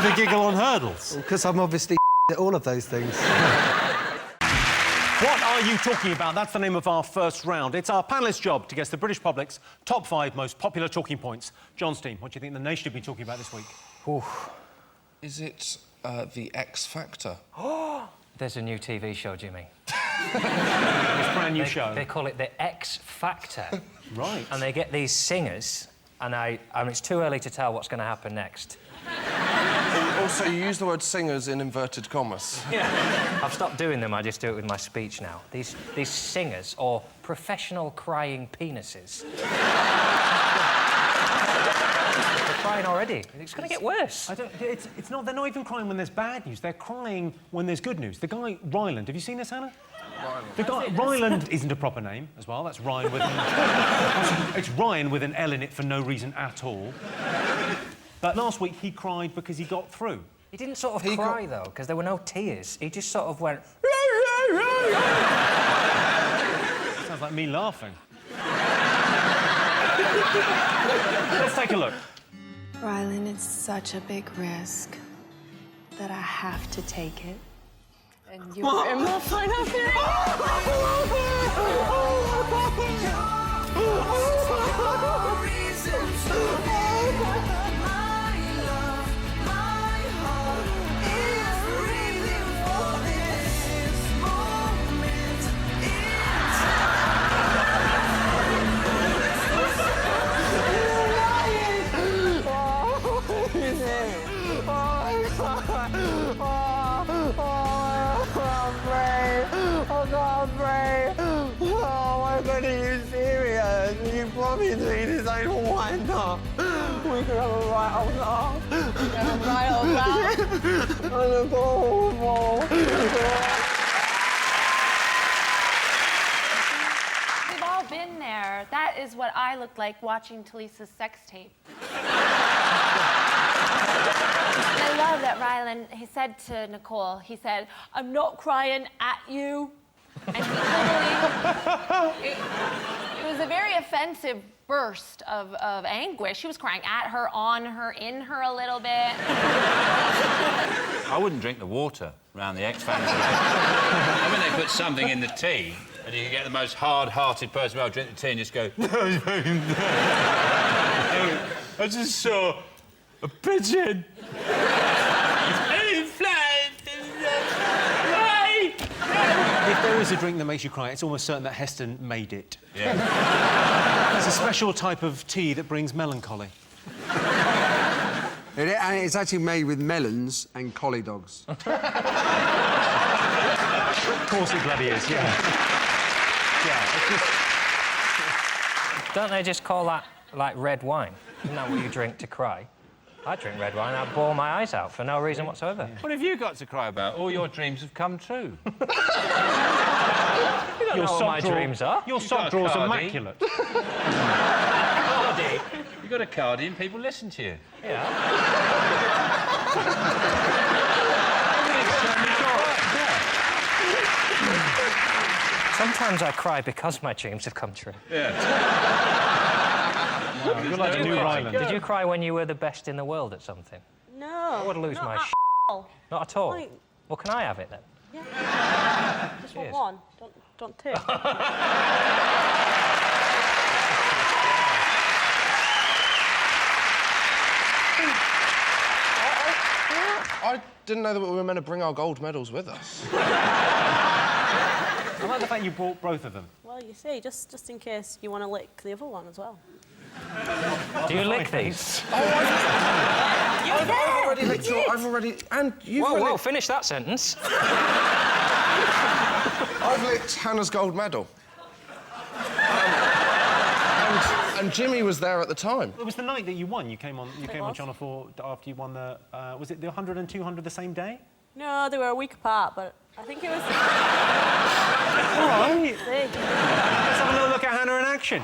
Speaker 2: the giggle on hurdles?
Speaker 17: Because I'm obviously at all of those things.
Speaker 2: What are you talking about? That's the name of our first round. It's our panellists' job to guess the British public's top 5 most popular talking points. John's team, what do you think the nation have been talking about this week?
Speaker 18: Is it the X Factor?
Speaker 1: There's a new TV show, Jimmy.
Speaker 2: It's a brand new show.
Speaker 1: They call it the X Factor.
Speaker 2: Right.
Speaker 1: And they get these singers, and it's too early to tell what's going to happen next.
Speaker 18: Also, you use the word singers in inverted commas.
Speaker 1: Yeah. I've stopped doing them, I just do it with my speech now. These singers, or professional crying penises. They're crying already. It's going to get worse.
Speaker 2: It's not... They're not even crying when there's bad news. They're crying when there's good news. The guy, Ryland, have you seen this, Hannah? The guy, Ryland isn't a proper name as well. That's Ryan with it's Ryan with an L in it for no reason at all. But last week he cried because he got through.
Speaker 1: He didn't sort of cry, though, because there were no tears. He just sort of went...
Speaker 2: Sounds like me laughing. Let's take a look.
Speaker 19: Ryland, it's such a big risk that I have to take it. And you were in my final
Speaker 20: You promised me this ain't one time. We could have a right old laugh. We could have a right old laugh. And a ball.
Speaker 21: We've all been there. That is what I looked like watching Talisa's sex tape. And I love that Ryland, he said to Nicole, he said, "I'm not crying at you." And he literally... It was a very offensive burst of anguish. He was crying at her, on her, in her a little bit.
Speaker 4: I wouldn't drink the water around the X Factor. I mean, they put something in the tea, and you can get the most hard-hearted person who'll drink the tea and just go... I just saw a pigeon.
Speaker 2: If there is a drink that makes you cry, it's almost certain that Heston made it.
Speaker 4: Yeah.
Speaker 2: It's a special type of tea that brings melancholy.
Speaker 20: And it's actually made with melons and collie dogs.
Speaker 2: Of course it bloody is, yeah. It's just...
Speaker 1: Don't they just call that, like, red wine? Isn't that what you drink to cry? I drink red wine and I bawl my eyes out for no reason whatsoever.
Speaker 4: What have you got to cry about? All your dreams have come true.
Speaker 1: You don't know what my dreams are.
Speaker 2: Your sock drawer's immaculate.
Speaker 4: Cardi. You've got a cardi and people listen to you.
Speaker 1: Yeah. Sometimes I cry because my dreams have come true.
Speaker 4: Yeah.
Speaker 2: Wow, you're like a new Ryland.
Speaker 1: Did you cry when you were the best in the world at something?
Speaker 21: No.
Speaker 1: I would lose my
Speaker 21: all.
Speaker 1: Not at all.
Speaker 21: Like...
Speaker 1: Well, can I have it then?
Speaker 21: Yeah. Just want
Speaker 1: Cheers.
Speaker 21: one. Don't two.
Speaker 18: I didn't know that we were meant to bring our gold medals with us.
Speaker 2: I like the fact you brought both of them.
Speaker 22: Well, you see, just in case you want to lick the other one as well.
Speaker 1: Do you lick these?
Speaker 18: I've already licked your... I've already... And you've
Speaker 1: Whoa, finish that sentence.
Speaker 18: I've licked Hannah's gold medal. And Jimmy was there at the time.
Speaker 2: It was the night that you won. You came on Channel 4 after you won the... was it the 100 and 200 the same day?
Speaker 22: No, they were a week apart, but I think it was...
Speaker 2: All right. Let's have a little look at Hannah in action.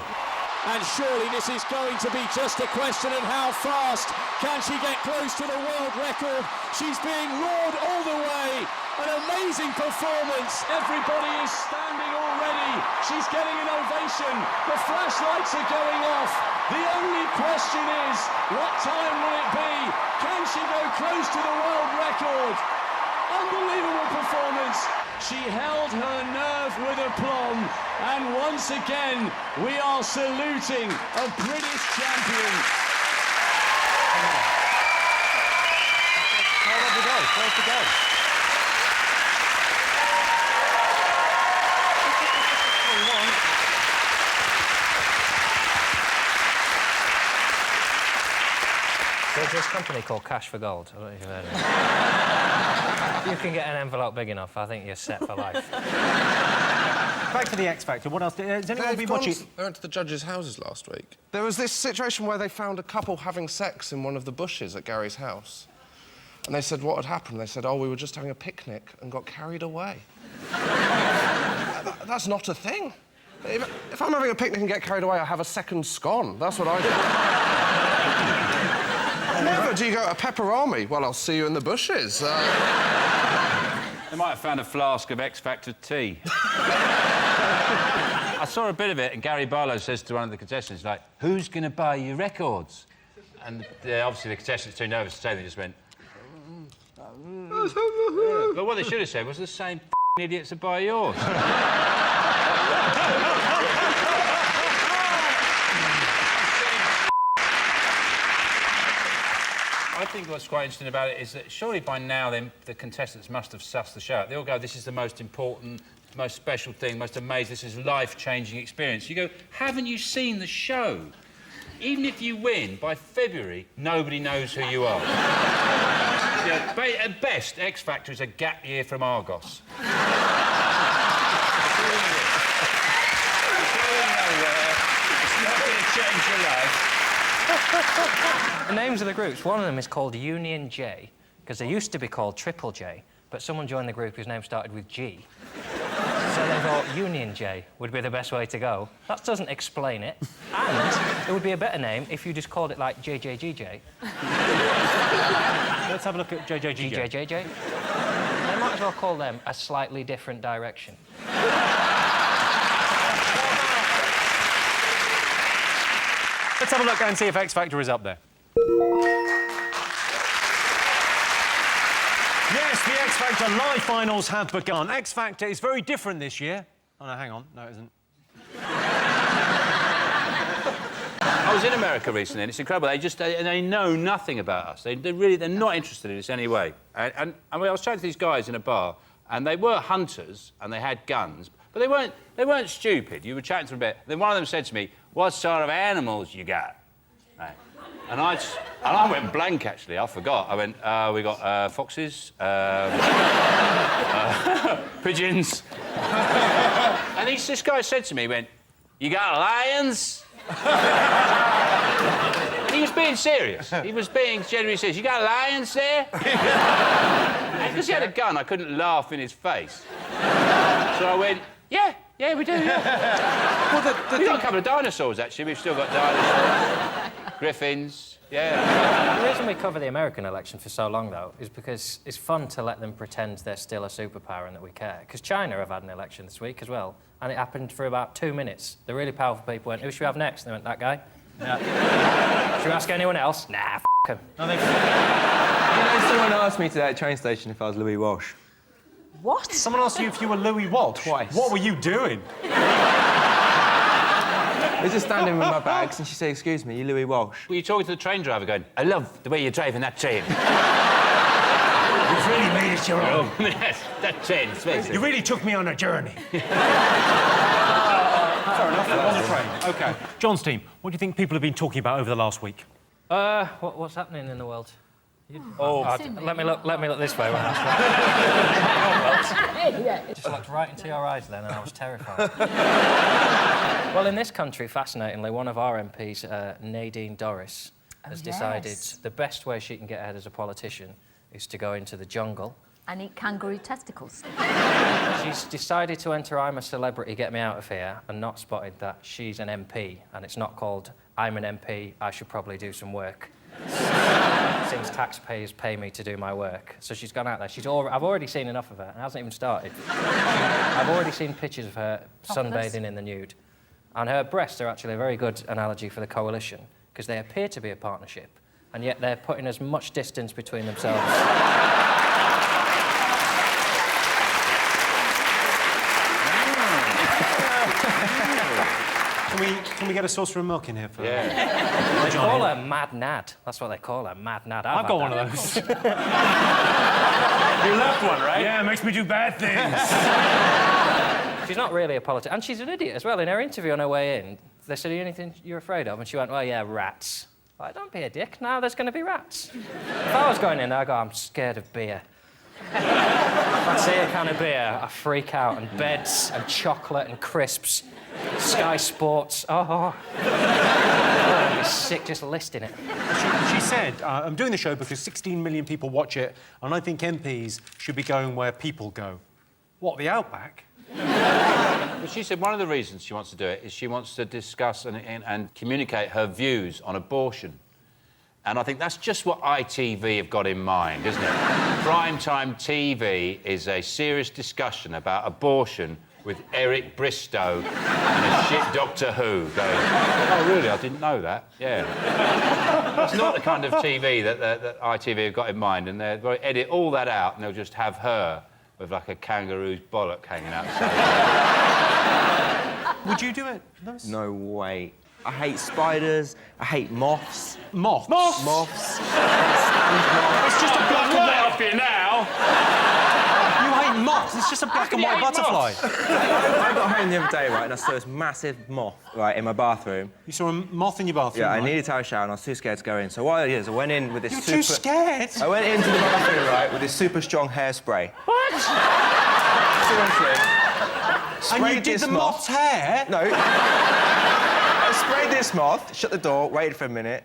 Speaker 23: And surely this is going to be just a question of how fast can she get close to the world record. She's being roared all the way. An amazing performance. Everybody is standing already. She's getting an ovation. The flashlights are going off. The only question is, what time will it be? Can she go close to the world record? Unbelievable performance. She held her nerve with aplomb, and once again, we are saluting a British champion.
Speaker 2: Where'd to go? Where'd to go?
Speaker 1: There's this company called Cash for Gold. I don't know if you've heard of it. You can get an envelope big enough, I think you're set for life.
Speaker 2: Back to the X Factor. What else? Has anyone been watching?
Speaker 18: I went to the judges' houses last week. There was this situation where they found a couple having sex in one of the bushes at Gary's house. And they said, what had happened? They said, oh, we were just having a picnic and got carried away. That's not a thing. If I'm having a picnic and get carried away, I have a second scone. That's what I do. Never do you go, a pepperami? Well, I'll see you in the bushes.
Speaker 4: They might have found a flask of X Factor tea. I saw a bit of it, and Gary Barlow says to one of the contestants, like, who's going to buy your records? And obviously the contestants too nervous to say, they just went... But what they should have said was the same idiots that buy yours. I think what's quite interesting about it is that surely by now the contestants must have sussed the show out. They all go, this is the most important, most special thing, most amazing, this is life-changing experience. You go, haven't you seen the show? Even if you win, by February, nobody knows who you are. Yeah, at best, X Factor is a gap year from Argos. It's not going to change your life.
Speaker 1: The names of the groups, one of them is called Union J, because they used to be called Triple J, but someone joined the group whose name started with G. So they thought Union J would be the best way to go. That doesn't explain it. And it would be a better name if you just called it, like, JJGJ.
Speaker 2: Let's have a look at JJGJ.
Speaker 1: JJGJ. They might as well call them A Slightly Different Direction.
Speaker 2: Let's have a look and see if X Factor is up there. Yes, the X Factor live finals have begun. X Factor is very different this year. Oh, no, hang on. No, it isn't.
Speaker 4: I was in America recently, and it's incredible. They know nothing about us. They're not interested in us anyway. And I was chatting to these guys in a bar, and they were hunters, and they had guns, but they weren't stupid. You were chatting to them a bit. Then one of them said to me, what sort of animals you got? Right. And I went blank, actually. I forgot. I went, we got foxes, pigeons. And this guy said to me, he went, you got lions? And he was being serious. He was being genuinely serious. You got lions there? Because he had a gun, I couldn't laugh in his face. So I went, yeah, we do, yeah. Well, we've got a couple of dinosaurs, actually. We've still got dinosaurs. Griffins, yeah.
Speaker 1: The reason we cover the American election for so long, though, is because it's fun to let them pretend they're still a superpower and that we care. Because China have had an election this week as well, and it happened for about 2 minutes. The really powerful people went, who should we have next? And they went, that guy. Yeah. Should we ask anyone else? Nah, f*** him.
Speaker 7: You know, someone asked me today at the train station if I was Louis Walsh.
Speaker 2: What? Someone asked you if you were Louis Walsh?
Speaker 7: Twice.
Speaker 2: What were you doing?
Speaker 7: I was just standing with my bags and she said, excuse me, you Louis Walsh?
Speaker 4: Were you talking to the train driver going, I love the way you're driving that train.
Speaker 2: You've really made it your own.
Speaker 4: Yes, that train, it's amazing.
Speaker 2: You really took me on a journey. Fair enough, on the train. OK. John's team, what do you think people have been talking about over the last week?
Speaker 1: What's happening in the world? Let me look this way when I ask. Just looked right into your eyes then, and I was terrified. Well, in this country, fascinatingly, one of our MPs, Nadine Dorries, has decided the best way she can get ahead as a politician is to go into the jungle.
Speaker 3: And eat kangaroo testicles.
Speaker 1: She's decided to enter I'm a Celebrity, Get Me Out of Here, and not spotted that she's an MP, and it's not called I'm an MP, I should probably do some work. Since taxpayers pay me to do my work. So she's gone out there. I've already seen enough of her. It hasn't even started. I've already seen pictures of her sunbathing in the nude. And her breasts are actually a very good analogy for the coalition, because they appear to be a partnership, and yet they're putting as much distance between themselves.
Speaker 2: Can we get a saucer of milk in here for?
Speaker 1: They call her Mad Nad. That's what they call her, Mad Nad.
Speaker 2: I've got one of those.
Speaker 14: You left one, right?
Speaker 2: Yeah, it makes me do bad things.
Speaker 1: She's not really a politician, and she's an idiot as well. In her interview on her way in, they said, anything you're afraid of? And she went, well, yeah, rats. Like, don't be a dick. Now there's going to be rats. If I was going in there, I'd go, I'm scared of beer. If I see a can of beer, I freak out, and beds, and chocolate, and crisps, Sky Sports. Oh, I'd be sick just listing it.
Speaker 2: She said, I'm doing the show because 16 million people watch it, and I think MPs should be going where people go. What, the Outback?
Speaker 4: But she said one of the reasons she wants to do it is she wants to discuss and communicate her views on abortion. And I think that's just what ITV have got in mind, isn't it? Primetime TV is a serious discussion about abortion with Eric Bristow and a shit Doctor Who going, oh, really? I didn't know that. Yeah. That's not the kind of TV that ITV have got in mind, and they'll edit all that out and they'll just have her with, like, a kangaroo's bollock hanging outside.
Speaker 2: Would you do it?
Speaker 5: No way. I hate spiders. I hate moths.
Speaker 2: Moths?
Speaker 5: Moths.
Speaker 2: It's just a black and white off you now. You hate moths? It's just a black and white butterfly.
Speaker 5: I got home the other day, right, and I saw this massive moth, right, in my bathroom.
Speaker 2: You saw a moth in your bathroom?
Speaker 5: Yeah,
Speaker 2: right?
Speaker 5: I needed to have a shower and I was too scared to go in. So what I did is I went in with this
Speaker 2: You're too scared?
Speaker 5: I went into the bathroom, right, with this super strong hairspray.
Speaker 2: What?
Speaker 5: Seriously.
Speaker 2: And you did the moth's hair?
Speaker 5: No. I sprayed this moth, shut the door, waited for a minute,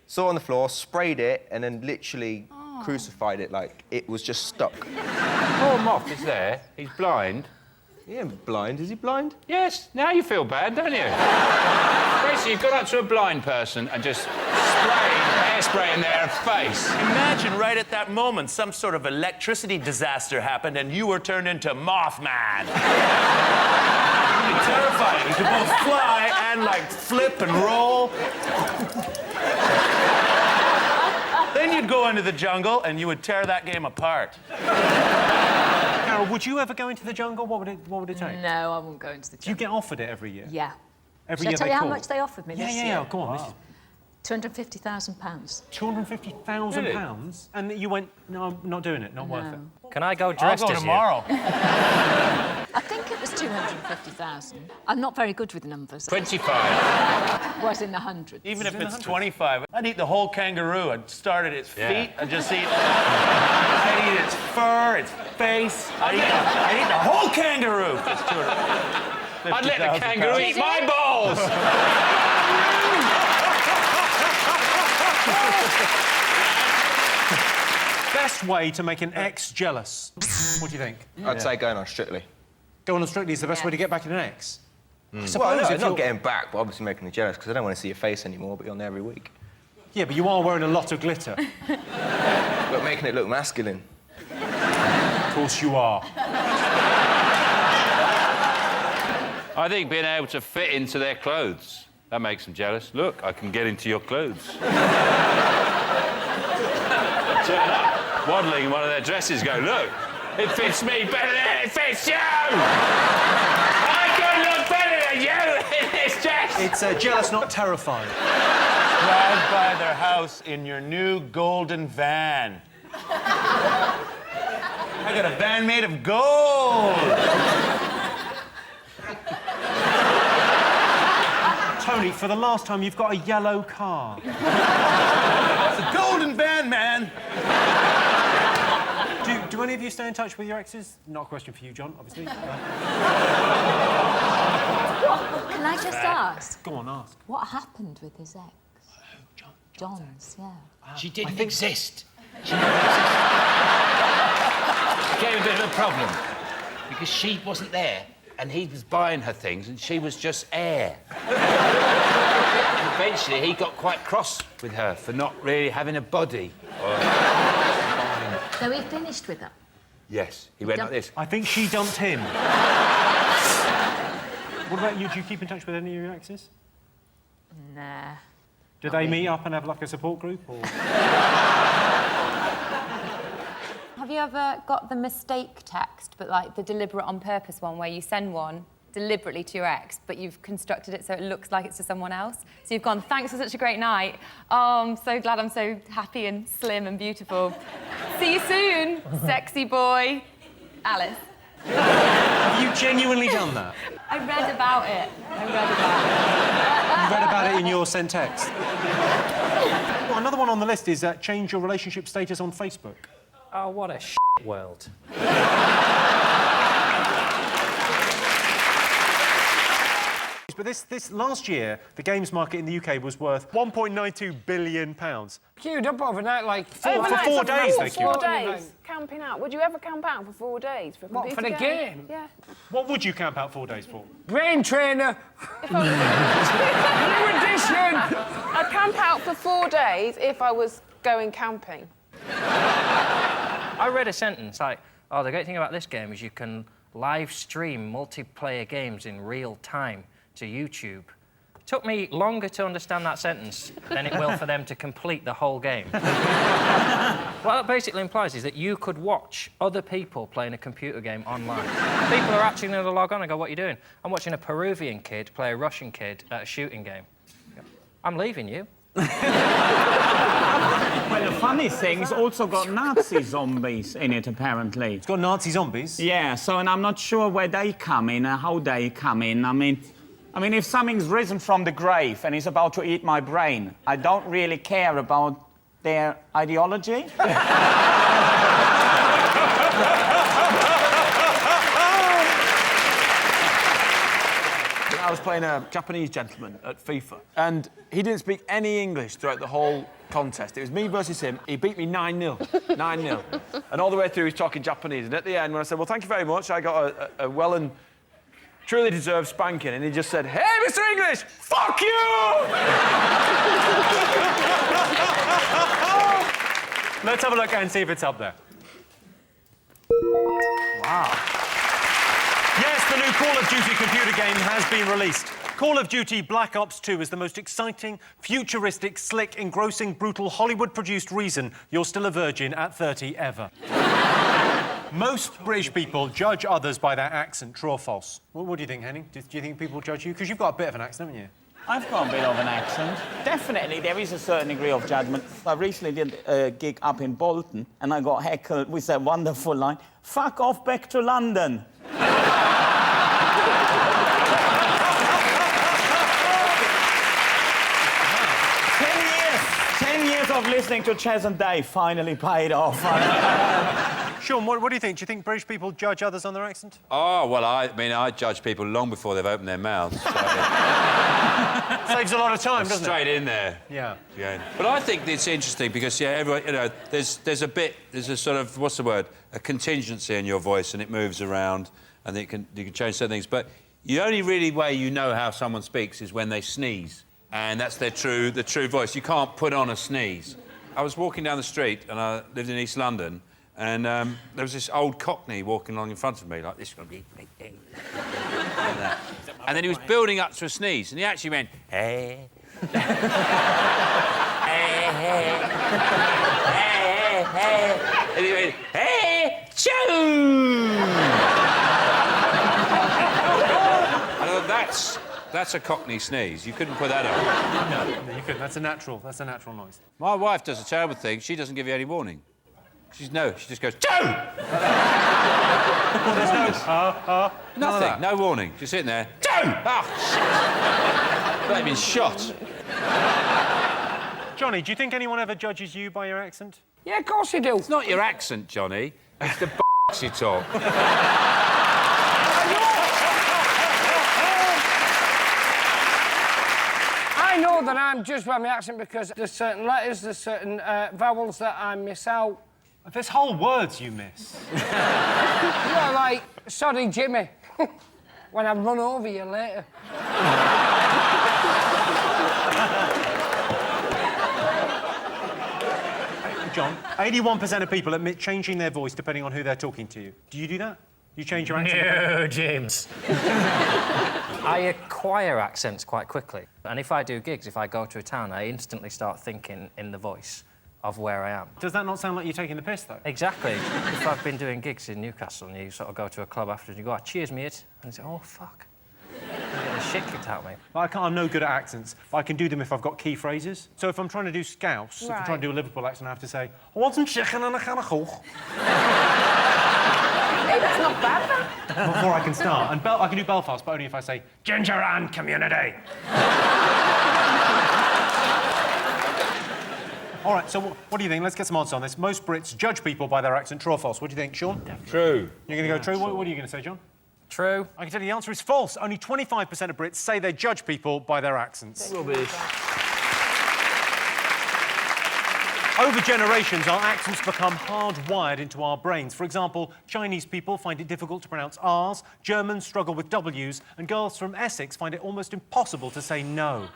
Speaker 5: saw it on the floor, sprayed it, and then literally crucified it like it was just stuck.
Speaker 4: Poor moth is there. He's blind.
Speaker 5: He ain't blind. Is he blind?
Speaker 4: Yes. Now you feel bad, don't you? Basically, you've gone up to a blind person and just sprayed hairspray in their face.
Speaker 6: Imagine right at that moment some sort of electricity disaster happened and you were turned into Mothman. Terrifying. You could both fly and, like, flip and roll. Then you'd go into the jungle and you would tear that game apart.
Speaker 2: Carol, would you ever go into the jungle? What would it take?
Speaker 3: No, I won't go into the jungle.
Speaker 2: Do you get offered it every year?
Speaker 3: Yeah.
Speaker 2: Every
Speaker 3: Shall
Speaker 2: year
Speaker 3: I tell
Speaker 2: they
Speaker 3: you
Speaker 2: call?
Speaker 3: how much they offered me this year?
Speaker 2: Yeah, go on.
Speaker 3: Wow. £250,000.
Speaker 2: £250,000?
Speaker 1: Really?
Speaker 2: And you went, no, I'm not doing it, not worth it.
Speaker 1: Can I go dressed
Speaker 6: I'll go
Speaker 1: as
Speaker 6: tomorrow.
Speaker 3: I think it was 250,000. I'm not very good with numbers.
Speaker 4: 25.
Speaker 3: Was in the hundreds.
Speaker 6: Even if it's 25, I'd eat the whole kangaroo. I'd start at its feet. I'd just eat... I'd eat its fur, its face. I'd eat the whole kangaroo.
Speaker 4: I'd let the kangaroo eat my balls.
Speaker 2: Best way to make an ex jealous. What do you think?
Speaker 5: I'd say going on Strictly.
Speaker 2: Going on Strictly is the best way to get back at an ex?
Speaker 5: Well, no, not getting back, but obviously making me jealous because I don't want to see your face anymore, but you're on there every week.
Speaker 2: Yeah, but you are wearing a lot of glitter.
Speaker 5: But making it look masculine.
Speaker 2: Of course you are.
Speaker 4: I think being able to fit into their clothes, that makes them jealous. Look, I can get into your clothes. Turn up, waddling in one of their dresses, go, look, it fits me better than it fits you! I can look better than you in this dress!
Speaker 2: It's jealous, not terrified.
Speaker 6: Drive by their house in your new golden van. I got a van made of gold!
Speaker 2: Tony, for the last time, you've got a yellow car.
Speaker 6: It's a golden van, man!
Speaker 2: Do any of you stay in touch with your exes? Not a question for you, John, obviously.
Speaker 3: Can I just ask?
Speaker 2: Go on, ask.
Speaker 3: What happened with his ex? John's, yeah.
Speaker 4: She didn't exist. She didn't exist. Became a bit of a problem because she wasn't there and he was buying her things and she was just air. Eventually, he got quite cross with her for not really having a body.
Speaker 3: So he finished with her?
Speaker 4: Yes, he went like this.
Speaker 2: I think she dumped him. What about you? Do you keep in touch with any of your exes?
Speaker 3: Nah.
Speaker 2: Do they meet up and have, like, a support group, or...?
Speaker 9: Have you ever got the mistake text, but, like, the deliberate on purpose one, where you send one
Speaker 8: deliberately to your ex, but you've constructed it so it looks like it's to someone else. So you've gone, thanks for such a great night. Oh, I'm so glad I'm so happy and slim and beautiful. See you soon, sexy boy. Alice.
Speaker 2: Have you genuinely done that?
Speaker 8: I read about it.
Speaker 2: You read about it in your sent text? Well, another one on the list is change your relationship status on Facebook.
Speaker 1: Oh, what a world.
Speaker 2: But this last year, the games market in the UK was worth £1.92 billion.
Speaker 9: Queued up overnight, like...
Speaker 2: For 4 days, they queued up.
Speaker 11: 4 days. Camping out. Would you ever camp out for 4 days? For a
Speaker 9: What, for the game?
Speaker 11: Yeah.
Speaker 2: What would you camp out 4 days for?
Speaker 9: Brain trainer. New edition.
Speaker 11: I'd camp out for 4 days if I was going camping.
Speaker 1: I read a sentence like, oh, the great thing about this game is you can live stream multiplayer games in real time to YouTube. It took me longer to understand that sentence than it will for them to complete the whole game. What it basically implies is that you could watch other people playing a computer game online. People are actually going to log on and go, what are you doing? I'm watching a Peruvian kid play a Russian kid at a shooting game. I'm leaving you.
Speaker 13: Well, the funny thing, it's also got Nazi zombies in it, apparently.
Speaker 2: It's got Nazi zombies?
Speaker 13: Yeah, so, and I'm not sure where they come in, how they come in. I mean, if something's risen from the grave and is about to eat my brain, I don't really care about their ideology.
Speaker 7: I was playing a Japanese gentleman at FIFA, and he didn't speak any English throughout the whole contest. It was me versus him. He beat me 9-0. 9-0. And all the way through, he was talking Japanese. And at the end, when I said, well, thank you very much, I got a well and truly deserved spanking. And he just said, hey, Mr. English, fuck you!
Speaker 2: Let's have a look and see if it's up there. Wow. Yes, the new Call of Duty computer game has been released. Call of Duty Black Ops 2 is the most exciting, futuristic, slick, engrossing, brutal, Hollywood-produced reason you're still a virgin at 30 ever. Most British people judge others by their accent, true or false? What do you think, Henning? Do you think people judge you? Because you've got a bit of an accent, haven't you?
Speaker 13: I've got a bit of an accent. Definitely, there is a certain degree of judgment. I recently did a gig up in Bolton, and I got heckled with that wonderful line, fuck off back to London. 10 years of listening to Chaz and Dave finally paid off.
Speaker 2: Sean, what do you think? Do you think British people judge others on their accent?
Speaker 4: Oh, well, I judge people long before they've opened their mouths. So...
Speaker 2: Saves a lot of time, doesn't it?
Speaker 4: Straight in there.
Speaker 2: Yeah.
Speaker 4: But I think it's interesting because, yeah, everyone, you know, there's a sort of, what's the word? A contingency in your voice, and it moves around, and you can change certain things. But the only really way you know how someone speaks is when they sneeze, and that's the true voice. You can't put on a sneeze. I was walking down the street, and I lived in East London, and there was this old Cockney walking along in front of me, like this. And then he was building up to a sneeze, and he actually went, hey. Hey, hey. Hey, hey. And he went, hey, choo! I thought, that's a Cockney sneeze. You couldn't put that on.
Speaker 2: No, you couldn't. That's a natural noise.
Speaker 4: My wife does a terrible thing. She doesn't give you any warning. She just goes, choo!
Speaker 2: Well, there's
Speaker 4: nothing, no warning. Just sitting there, choo! Ah, shit! They've been shot.
Speaker 2: Johnny, do you think anyone ever judges you by your accent?
Speaker 9: Yeah, of course you do.
Speaker 4: It's not your accent, Johnny. It's the you talk.
Speaker 9: I know that I'm judged by my accent because there's certain letters, there's certain vowels that I miss out.
Speaker 2: There's whole words you miss.
Speaker 9: Yeah, like, sorry, Jimmy, when I run over you later.
Speaker 2: John, 81% of people admit changing their voice depending on who they're talking to. Do you do that? You change your accent?
Speaker 1: No, James. I acquire accents quite quickly. And if I do gigs, if I go to a town, I instantly start thinking in the voice of where I am.
Speaker 2: Does that not sound like you're taking the piss, though?
Speaker 1: Exactly. If I've been doing gigs in Newcastle and you sort of go to a club after and you go, oh, cheers, mate, and you say, oh, fuck. shit kicked out of me.
Speaker 2: I'm no good at accents, but I can do them if I've got key phrases. So if I'm trying to do Scouse, if I'm trying to do a Liverpool accent, I have to say, I want some chicken and a can of Coke.
Speaker 11: Hey, that's not bad, that.
Speaker 2: Before I can start. And I can do Belfast, but only if I say, Ginger and Community. All right, so what do you think? Let's get some answers on this. Most Brits judge people by their accent. True or false? What do you think, Sean?
Speaker 4: True.
Speaker 2: You're going to go true? What are you going to say, John?
Speaker 1: True.
Speaker 2: I can tell you the answer is false. Only 25% of Brits say they judge people by their accents.
Speaker 6: Rubbish.
Speaker 2: Over generations, our accents become hardwired into our brains. For example, Chinese people find it difficult to pronounce R's, Germans struggle with W's, and girls from Essex find it almost impossible to say no.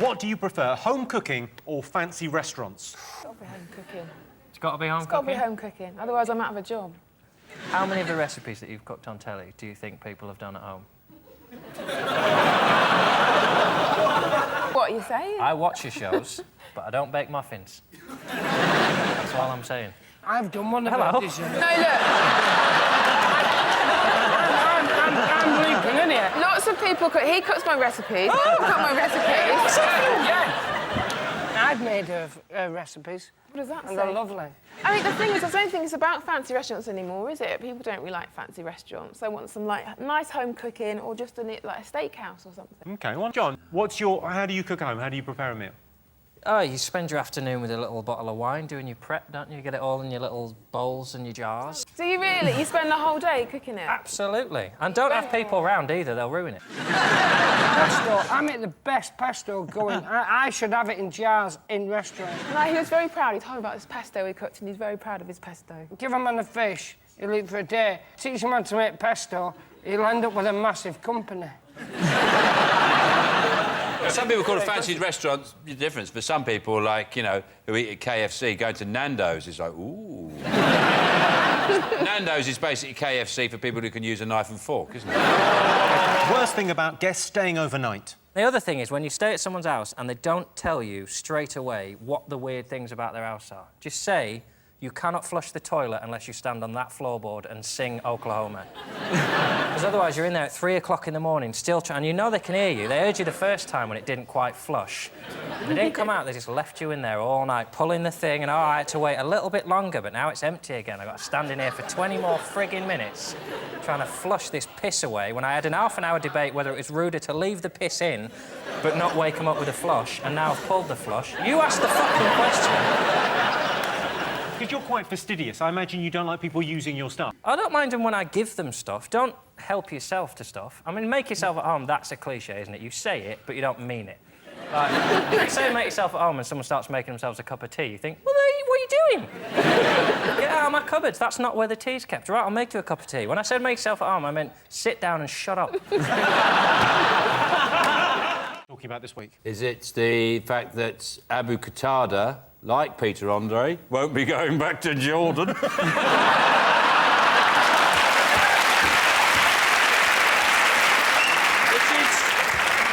Speaker 2: What do you prefer, home cooking or fancy restaurants?
Speaker 11: It's got to be home cooking.
Speaker 1: It's got to be home
Speaker 11: It's got to
Speaker 1: cooking?
Speaker 11: be home cooking. Otherwise, I'm out of a job.
Speaker 1: How many of the recipes that you've cooked on telly do you think people have done at home?
Speaker 11: What are you saying?
Speaker 1: I watch your shows, but I don't bake muffins. That's all I'm saying.
Speaker 9: I've done one of
Speaker 1: Hello.
Speaker 9: these.
Speaker 11: No, look.
Speaker 9: I'm leaping in here.
Speaker 11: Lots of people cook. He cooks my recipes.
Speaker 9: Oh.
Speaker 11: I cook my recipes.
Speaker 9: Yeah. I've made recipes.
Speaker 11: What does that
Speaker 9: and
Speaker 11: say?
Speaker 9: they're lovely.
Speaker 11: I mean, the thing is, I don't think it's about fancy restaurants anymore, is it? People don't really like fancy restaurants. They want some, like, nice home cooking or just like a steakhouse or something.
Speaker 2: OK, well, John, how do you cook at home? How do you prepare a meal?
Speaker 1: Oh, you spend your afternoon with a little bottle of wine doing your prep, don't you? You get it all in your little bowls and your jars.
Speaker 11: Do you really? You spend the whole day cooking it?
Speaker 1: Absolutely. And don't have people around either, they'll ruin it.
Speaker 9: Pesto. I make the best pesto going. I should have it in jars in restaurants.
Speaker 11: No, he was very proud. He told me about his pesto he cooked, and he's very proud of his pesto.
Speaker 9: Give a man a fish, he'll eat for a day. Teach a man to make pesto, he'll end up with a massive company.
Speaker 4: Some people call a fancied restaurant the difference. For some people, like, you know, who eat at KFC, going to Nando's is like, ooh. Nando's is basically KFC for people who can use a knife and fork, isn't it?
Speaker 2: Worst thing about guests staying overnight?
Speaker 1: The other thing is when you stay at someone's house and they don't tell you straight away what the weird things about their house are. Just say, you cannot flush the toilet unless you stand on that floorboard and sing Oklahoma. Because otherwise you're in there at 3 o'clock in the morning still trying, and you know they can hear you. They heard you the first time when it didn't quite flush. They didn't come out, they just left you in there all night, pulling the thing, and I had to wait a little bit longer, but now it's empty again. I've got to stand in here for 20 more frigging minutes trying to flush this piss away when I had an half-an-hour debate whether it was ruder to leave the piss in but not wake them up with a flush, and now I've pulled the flush. You asked the fucking question.
Speaker 2: Because you're quite fastidious. I imagine you don't like people using your stuff.
Speaker 1: I don't mind them when I give them stuff. Don't help yourself to stuff. I mean, make yourself at home, that's a cliche, isn't it? You say it, but you don't mean it. Like, if you say make yourself at home and someone starts making themselves a cup of tea, you think, well, what are you doing? Get out of my cupboards, that's not where the tea's kept. Right, I'll make you a cup of tea. When I said make yourself at home, I meant sit down and shut up.
Speaker 2: Talking about this week.
Speaker 4: Is it the fact that Abu Qatada, like Peter Andre, won't be going back to Jordan?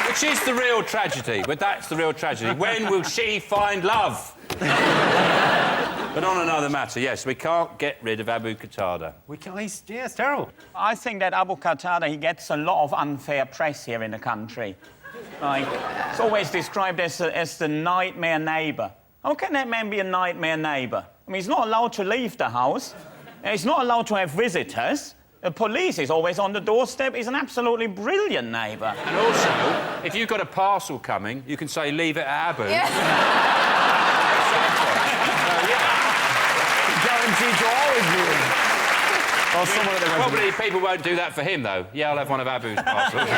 Speaker 4: Which is the real tragedy, but that's the real tragedy. When will she find love? But on another matter, yes, we can't get rid of Abu Qatada.
Speaker 2: We can't, yeah, it's terrible.
Speaker 10: I think that Abu Qatada, he gets a lot of unfair press here in the country. Like, it's always described as the nightmare neighbour. How can that man be a nightmare neighbour? I mean, he's not allowed to leave the house. He's not allowed to have visitors. The police is always on the doorstep. He's an absolutely brilliant neighbour.
Speaker 4: And also, if you've got a parcel coming, you can say, leave it at Abu.
Speaker 10: Yeah. Guaranteed to always be.
Speaker 4: Well, probably people won't do that for him, though. Yeah, I'll have one of Abu's parcels.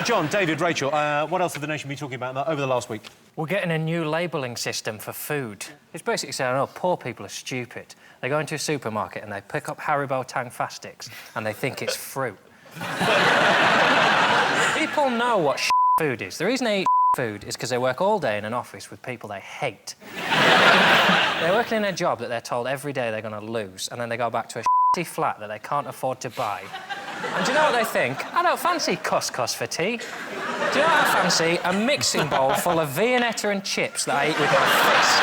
Speaker 2: John, David, Rachel, what else have the nation been talking about over the last week?
Speaker 1: We're getting a new labelling system for food. It's basically saying, oh, poor people are stupid. They go into a supermarket and they pick up Haribo Tang Fastics and they think it's fruit. People know what food is. The reason they eat food is because they work all day in an office with people they hate. They're working in a job that they're told every day they're going to lose, and then they go back to a flat that they can't afford to buy. And do you know what they think? I don't fancy couscous for tea. Do you know what I fancy? A mixing bowl full of Viennetta and chips that I eat with my fist.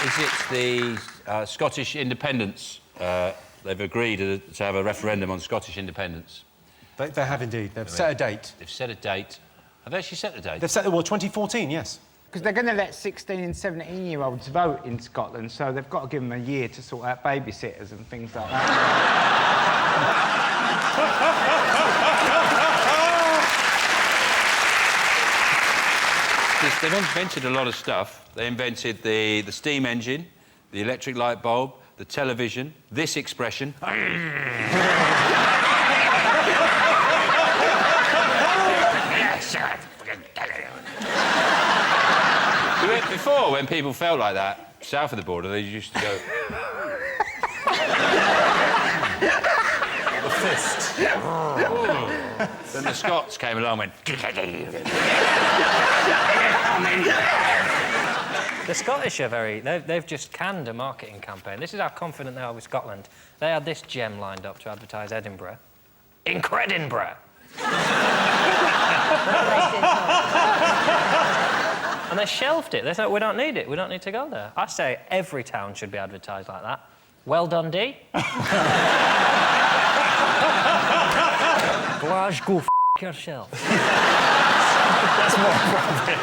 Speaker 4: Is it the Scottish independence? They've agreed to have a referendum on Scottish independence.
Speaker 2: They have indeed. They've set a date.
Speaker 4: They've set a date. Have they actually set the date?
Speaker 2: They've set, well, 2014, yes.
Speaker 13: Because they're going to let 16 and 17-year-olds vote in Scotland, so they've got to give them a year to sort out babysitters and things like that.
Speaker 4: They've invented a lot of stuff. They invented the steam engine, the electric light bulb, the television, this expression. Before, when people felt like that, south of the border, they used to go...
Speaker 2: The fist.
Speaker 4: Then the Scots came along and went...
Speaker 1: The Scottish are very... They've just canned a marketing campaign. This is how confident they are with Scotland. They had this gem lined up to advertise Edinburgh. Incredinburgh! And they shelved it. They said, we don't need it. We don't need to go there. I say every town should be advertised like that. Well done, D. Glasgow, yourself.
Speaker 2: That's more appropriate.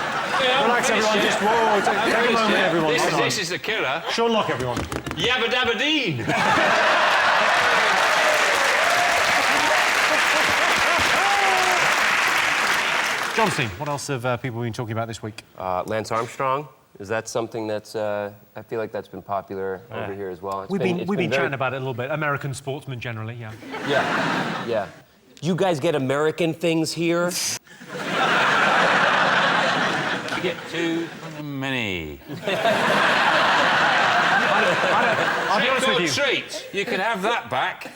Speaker 2: Relax, everyone. Just whoa. Take a moment, everyone.
Speaker 4: This is the killer.
Speaker 2: Sean Lock, everyone.
Speaker 4: Yabba Dabba Deen.
Speaker 2: Johnson, what else have people been talking about this week?
Speaker 12: Lance Armstrong. Is that something that's... I feel like that's been popular over here as well.
Speaker 2: We've been chatting about it a little bit. American sportsmen generally, yeah.
Speaker 12: Yeah. You guys get American things here?
Speaker 4: You get too many.
Speaker 2: I'll be honest with you.
Speaker 4: Treat. You can have that back.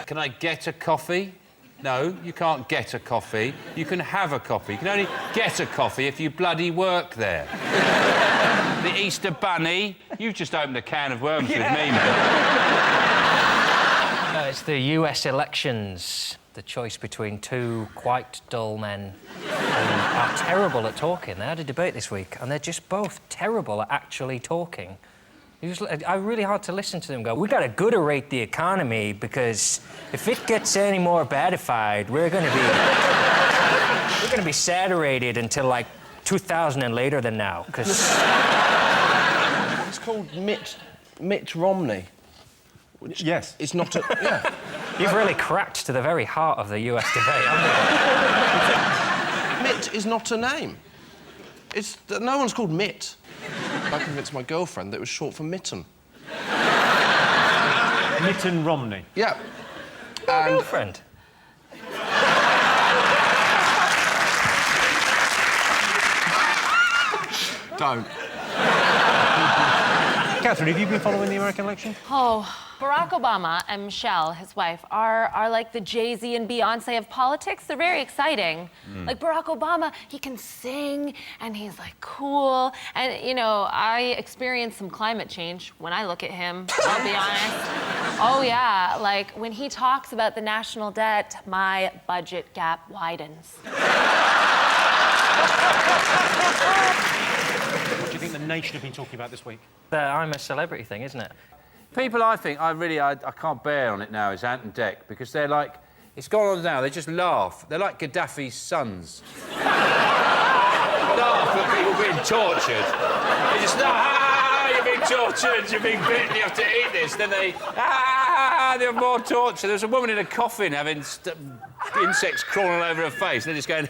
Speaker 4: Can I get a coffee? No, you can't get a coffee. You can have a coffee. You can only get a coffee if you bloody work there. The Easter Bunny. You've just opened a can of worms with me, man.
Speaker 1: It's the US elections. The choice between two quite dull men who are terrible at talking. They had a debate this week, and they're just both terrible at actually talking. I really hard to listen to them go, we got to good-rate the economy because if it gets any more badified, we're going to be saturated until like 2000 and later than now, because...
Speaker 18: It's called Mitt Romney. Which
Speaker 2: yes.
Speaker 18: It's not a... Yeah.
Speaker 1: You've really cracked to the very heart of the US debate, haven't you?
Speaker 18: Mitt is not a name. No one's called Mitt. I convinced my girlfriend that it was short for mitten.
Speaker 2: Mitten Romney?
Speaker 18: Yeah.
Speaker 1: Your girlfriend?
Speaker 18: Don't.
Speaker 2: Catherine, have you been following the American election?
Speaker 21: Oh, Barack Obama and Michelle, his wife, are like the Jay-Z and Beyonce of politics. They're very exciting. Like Barack Obama, he can sing and he's like cool. And you know, I experienced some climate change when I look at him, I'll be honest. Oh yeah, like when he talks about the national debt, my budget gap widens.
Speaker 2: What do you think the nation have been talking about this week?
Speaker 1: The I'm a celebrity thing, isn't it?
Speaker 4: People I think I can't bear on it now is Ant and Dec, because they're like, it's gone on now, they just laugh. They're like Gaddafi's sons. Laugh at people being tortured. They just laugh, you're being tortured, you're being bitten, you have to eat this. Then they have more torture. There's a woman in a coffin having insects crawling all over her face, and they're just going,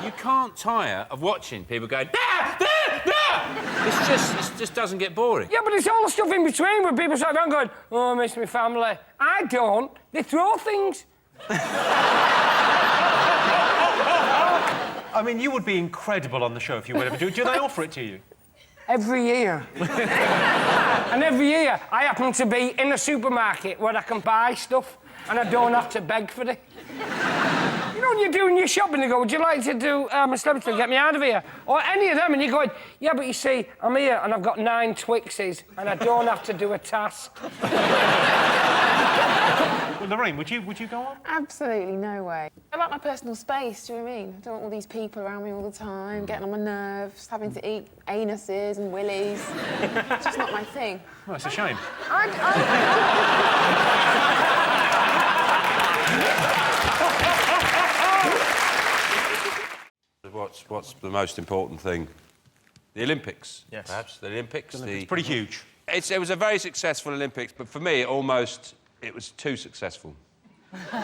Speaker 4: You can't tire of watching people going, It just doesn't get boring.
Speaker 9: Yeah, but it's all the stuff in between where people sit down going, oh, I miss my family. I don't. They throw things.
Speaker 2: I mean, you would be incredible on the show if you were ever do. Do they offer it to you?
Speaker 9: Every year. And every year, I happen to be in a supermarket where I can buy stuff and I don't have to beg for it. You know, when you're doing your shopping, they go, would you like to do a celebrity to get me out of here? Or any of them, and you're going, yeah, but you see, I'm here and I've got 9 Twixes and I don't have to do a task.
Speaker 2: Well, Lorraine, would you go on?
Speaker 11: Absolutely no way. I like my personal space, do you know what I mean? I don't want all these people around me all the time, getting on my nerves, having to eat anuses and willies. It's just not my thing.
Speaker 2: Well, it's a shame.
Speaker 15: What's the most important thing? The Olympics,
Speaker 2: yes.
Speaker 15: Perhaps. The Olympics.
Speaker 2: It's pretty huge.
Speaker 15: It was a very successful Olympics, but for me, it was too successful.
Speaker 2: Go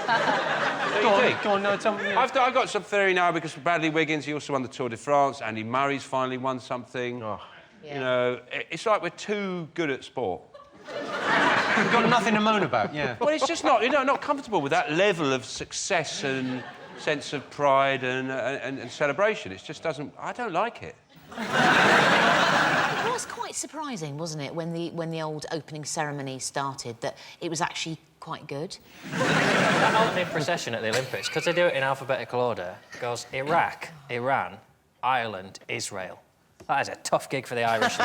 Speaker 2: on, no, tell me. Yeah.
Speaker 15: I've got some theory now because Bradley Wiggins, he also won the Tour de France. Andy Murray's finally won something.
Speaker 2: Oh.
Speaker 15: You know, it's like we're too good at sport.
Speaker 2: We've got nothing to moan about, yeah.
Speaker 15: Well, it's just not, not comfortable with that level of success and sense of pride and celebration. It just doesn't... I don't like it.
Speaker 16: It was quite surprising, wasn't it, when the old opening ceremony started, that it was actually quite good.
Speaker 1: That opening procession at the Olympics, because they do it in alphabetical order, goes Iraq, Iran, Ireland, Israel. That is a tough gig for the Irish.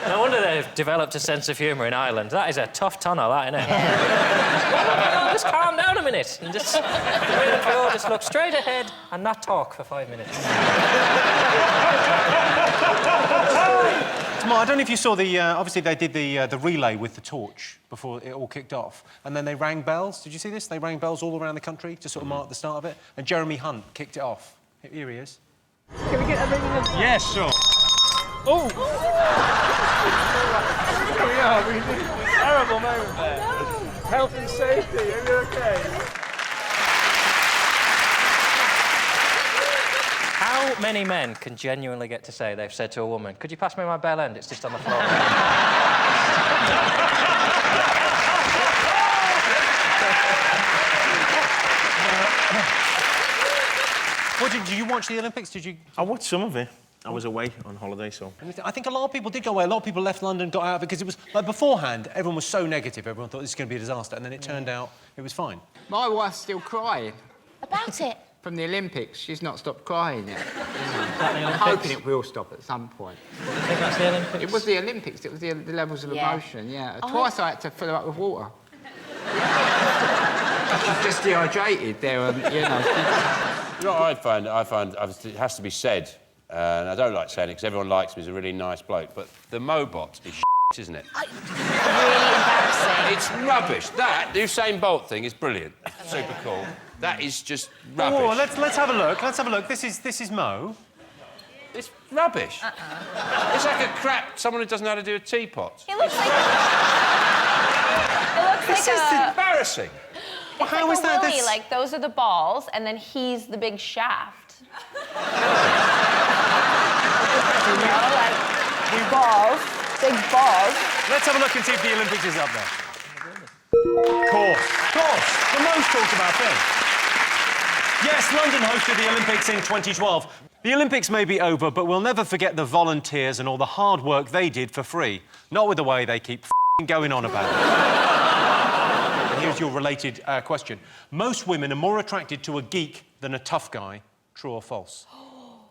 Speaker 1: No wonder they've developed a sense of humour in Ireland. That is a tough tunnel, that, isn't it? Yeah. Just calm down a minute and just look straight ahead and not talk for 5 minutes.
Speaker 2: Mark, I don't know if you saw the... obviously, they did the relay with the torch before it all kicked off. And then they rang bells. Did you see this? They rang bells all around the country to sort of mark the start of it. And Jeremy Hunt kicked it off. Here he is.
Speaker 20: Can we get everything in?
Speaker 2: Yes, sure. Oh!
Speaker 20: We did a terrible moment there. Health and safety, are you okay?
Speaker 1: How many men can genuinely get to say they've said to a woman, could you pass me my bell end? It's just on the floor.
Speaker 2: Did you watch the Olympics? Did you?
Speaker 6: I watched some of it. I was away on holiday, so...
Speaker 2: I think a lot of people did go away. A lot of people left London, got out of it, because it was... Like, beforehand, everyone was so negative. Everyone thought this was going to be a disaster, and then it turned out it was fine.
Speaker 13: My wife's still crying.
Speaker 16: About it?
Speaker 13: From the Olympics. She's not stopped crying yet. I'm hoping it will stop at some point.
Speaker 1: You think that's the Olympics?
Speaker 13: It was the Olympics. It was the levels of emotion, yeah. Twice I had to fill her up with water. She's just dehydrated there, you know.
Speaker 15: You know what I find, it has to be said, and I don't like saying it because everyone likes him, he's a really nice bloke, but the Mobot is shit, isn't it?
Speaker 16: Really embarrassing.
Speaker 15: It's rubbish. That, the Usain Bolt thing is brilliant. Super cool. That is just rubbish.
Speaker 2: Oh, let's have a look. Let's have a look. This is Mo.
Speaker 15: It's rubbish. It's like a crap someone who doesn't know how to do a teapot.
Speaker 8: It looks like...
Speaker 15: This is embarrassing.
Speaker 8: It's
Speaker 2: how
Speaker 8: like
Speaker 2: is
Speaker 8: a
Speaker 2: that?
Speaker 8: willy, like those are the balls, and then he's the big shaft.
Speaker 11: You know, like balls, big balls.
Speaker 2: Let's have a look and see if the Olympics is up there. Of course, the most talked about thing. Yes, London hosted the Olympics in 2012. The Olympics may be over, but we'll never forget the volunteers and all the hard work they did for free. Not with the way they keep going on about it. And here's your related question. Most women are more attracted to a geek than a tough guy. True or false?